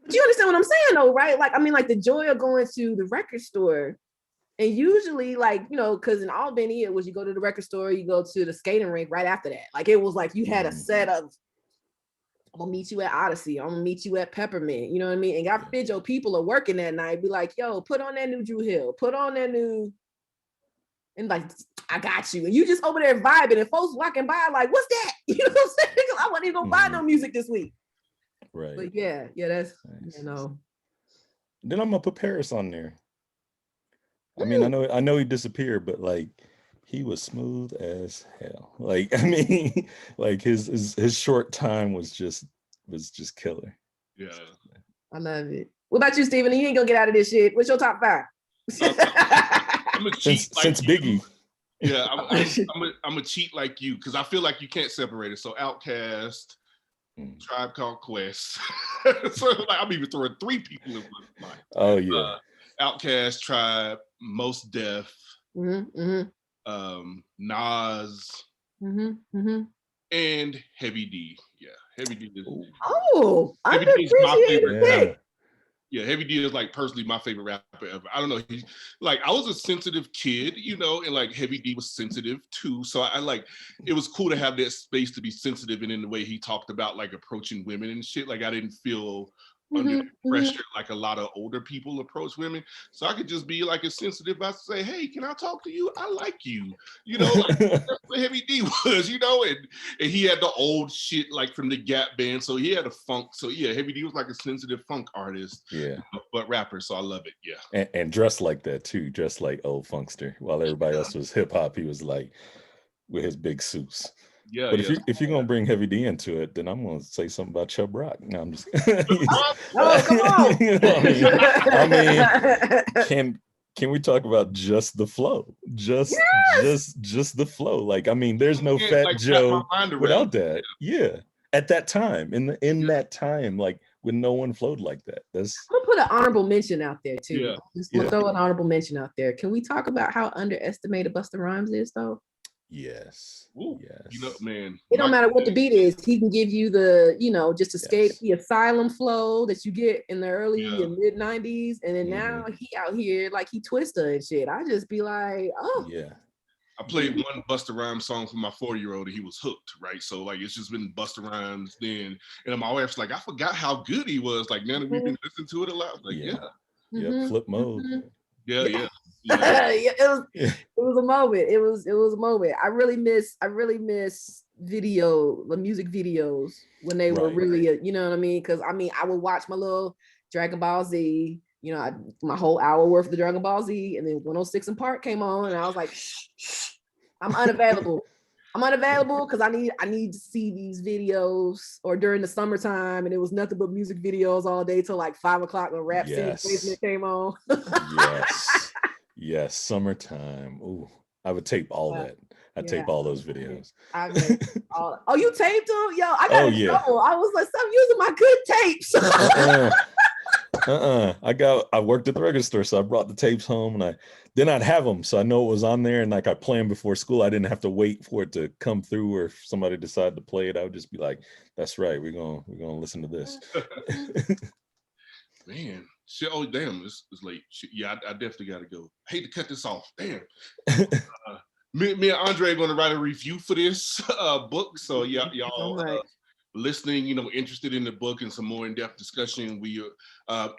But you understand what I'm saying, though, right? Like, I mean, like, the joy of going to the record store, and usually, like, you know, because in Albany, it was you go to the record store, you go to the skating rink right after that. Like, it was like you had a set of, I'm gonna meet you at Odyssey, I'm gonna meet you at Peppermint, you know what I mean? And God forbid your people are working that night, be like, yo, put on that new Drew Hill, put on that new, and like, I got you. And you just over there vibing, and folks walking by like, what's that? You know what I'm saying? Because I wasn't even gonna buy no music this week. Right. But yeah, that's nice. You know. Then I'm gonna put Paris on there. I mean, I know he disappeared, but like, he was smooth as hell. Like, I mean, like his short time was just killer. Yeah. I love it. What about you, Steven? You ain't gonna get out of this shit. What's your top 5? I'm a cheat since Biggie. Yeah, I'm a cheat like you, because I feel like you can't separate it. So Outkast, Tribe Called Quest. So like, I'm even throwing 3 people in one line. Oh yeah. Outkast, Tribe, Most Def, Nas, and Heavy D. Yeah, Heavy D is. Oh, Heavy D is my favorite. Yeah. Yeah, Heavy D is like personally my favorite rapper ever. I don't know. He's like, I was a sensitive kid, you know, and like Heavy D was sensitive too. So I like, it was cool to have that space to be sensitive, and in the way he talked about like approaching women and shit. Like, I didn't feel under pressure like a lot of older people approach women. So I could just be like as sensitive as to say, hey, can I talk to you? I like you. You know, like, that's what Heavy D was, you know, and he had the old shit like from the Gap Band. So he had a funk. So yeah, Heavy D was like a sensitive funk artist. Yeah. But rapper. So I love it. Yeah. And dressed like that too, dressed like old funkster. While everybody else was hip hop, he was like with his big suits. Yeah, but if you're gonna bring Heavy D into it, then I'm gonna say something about Chubb Rock. No, I'm just. Oh, come on! You know, I mean, can we talk about just the flow? Just the flow. Like, I mean, there's no Fat like, Joe without that. Yeah, at that time, in that time, like when no one flowed like that. I'm gonna put an honorable mention out there too. Yeah. Just throw an honorable mention out there. Can we talk about how underestimated Busta Rhymes is, though? Yes. Ooh, yes. You know, man. It don't matter what the beat is. He can give you the, you know, just escape the asylum flow that you get in the early and mid 90s. And then now he out here like he Twista and shit. I just be like, oh. Yeah. I played one Busta Rhymes song for my 4-year-old and he was hooked, right? So like, it's just been Busta Rhymes then. And my wife's like, I forgot how good he was. Like, now that we've been listening to it a lot. Like, Flip mode. Yeah. Yeah, it was a moment. It was a moment. I really miss the music videos when they were really, you know what I mean? Because I would watch my little Dragon Ball Z, my whole hour worth of the Dragon Ball Z, and then 106 in Park came on, and I was like, I'm unavailable. I'm unavailable because I need to see these videos, or during the summertime, and it was nothing but music videos all day till like 5 o'clock when Rap City Basement came on. Yes, summertime. Ooh, I would tape all that. I tape all those videos. Oh, you taped them? Yo, I got in trouble. I was like, stop using my good tapes. I worked at the record store, so I brought the tapes home, and then I'd have them, so I know it was on there, and like I planned before school. I didn't have to wait for it to come through, or if somebody decided to play it, I would just be like, "That's right, we're gonna listen to this." Man, shit! Oh damn, it's late. Shit, yeah, I definitely got to go. I hate to cut this off. Damn. Me and Andre are going to write a review for this book, so y'all. Listening, interested in the book and some more in-depth discussion, we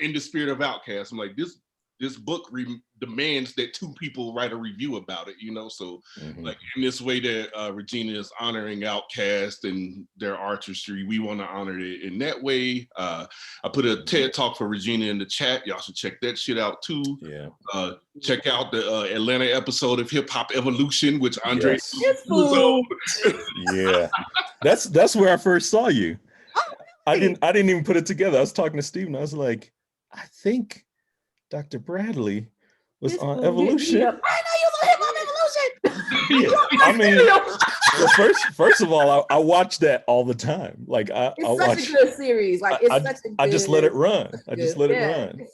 in the spirit of Outcast, I'm like, this book demands that two people write a review about it, so like in this way that Regina is honoring Outcast and their artistry, we want to honor it in that way. I put a TED Talk for Regina in the chat. Y'all should check that shit out too. Check out the Atlanta episode of Hip Hop Evolution, which André was on. Yeah, that's where I first saw you. I didn't even put it together. I was talking to Steven. I was like, I think Dr. Bradley was on Evolution. I know you was on Hip Hop Evolution. Yeah. I mean, well, first of all, I watch that all the time. Like it's such a good series. Like I just let it run.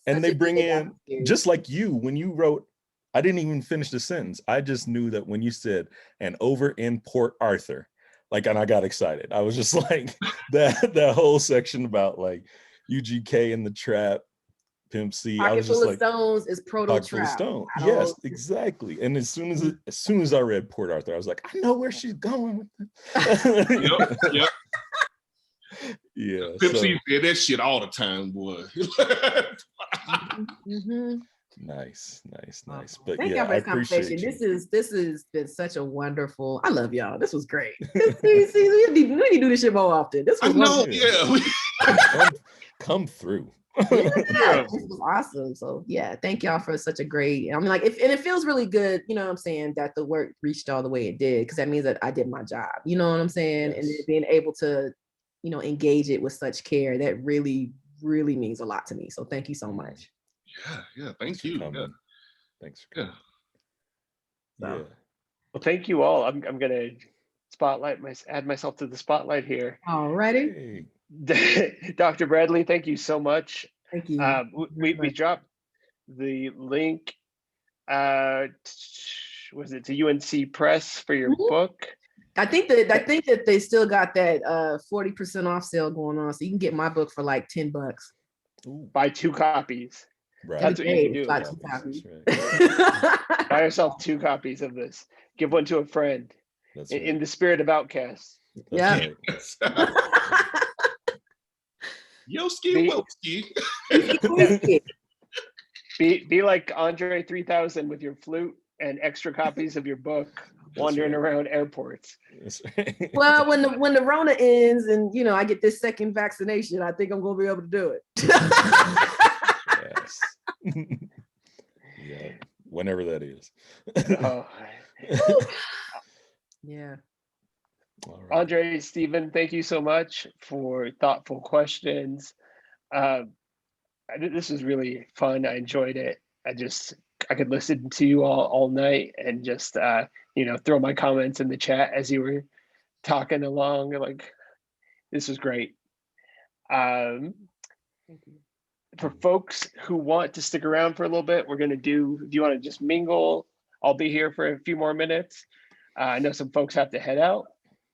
And they bring in, just like you, when you wrote, I didn't even finish the sentence. I just knew that when you said, and over in Port Arthur, and I got excited. I was just like, that whole section about like UGK in the trap, Pimp C. Pocket I was just full like, of stones is proto trap. Yes, exactly. And as soon as I read Port Arthur, I was like, I know where she's going with it. Yep. Yeah. Pimp C did that shit all the time, boy. Nice. But thank y'all for this conversation. This has been such a wonderful. I love y'all. This was great. See, we need to do this shit more often. This was come through. This was awesome. So yeah, thank y'all for such a great. And it feels really good. You know what I'm saying, that the work reached all the way it did, because that means that I did my job. You know what I'm saying, and being able to, engage it with such care, that really, really means a lot to me. So thank you so much. Yeah. Thank you. Yeah. Thanks for coming. Well, thank you all. I'm gonna add myself to the spotlight here. Alrighty. Dr. Bradley, thank you so much. Thank you. We dropped the link. Was it to UNC Press for your book? I think that they still got that 40% off sale going on, so you can get my book for like $10. Buy 2 copies. Right. That's what you can do. Buy 2 copies. Right. Buy yourself 2 copies of this. Give one to a friend. In the spirit of Outcast. Yeah. Yoski Woski. Be like Andre 3000 with your flute and extra copies of your book, wandering around airports. Well, when the Rona ends and I get this second vaccination, I think I'm gonna be able to do it. Yes. Yeah, whenever that is. Yeah. All right. Andre, Stephen, thank you so much for thoughtful questions. This was really fun. I enjoyed it. I could listen to you all night and just throw my comments in the chat as you were talking along. Like, this was great. Thank you. For folks who want to stick around for a little bit, do you want to just mingle? I'll be here for a few more minutes. I know some folks have to head out.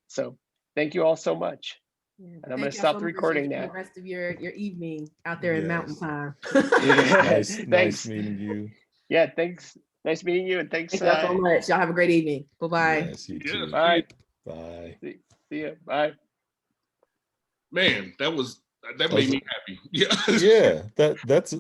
So thank you all so much. Yeah, and I'm going to stop the recording now. The rest of your evening out there in Mountain Time. Nice meeting you. Yeah, thanks. Nice meeting you, and thanks. Thank y'all so much. Y'all have a great evening. Bye-bye. Yes, you too. Bye. Bye. See ya. Bye. Man, that made me happy. Yeah. Yeah, that was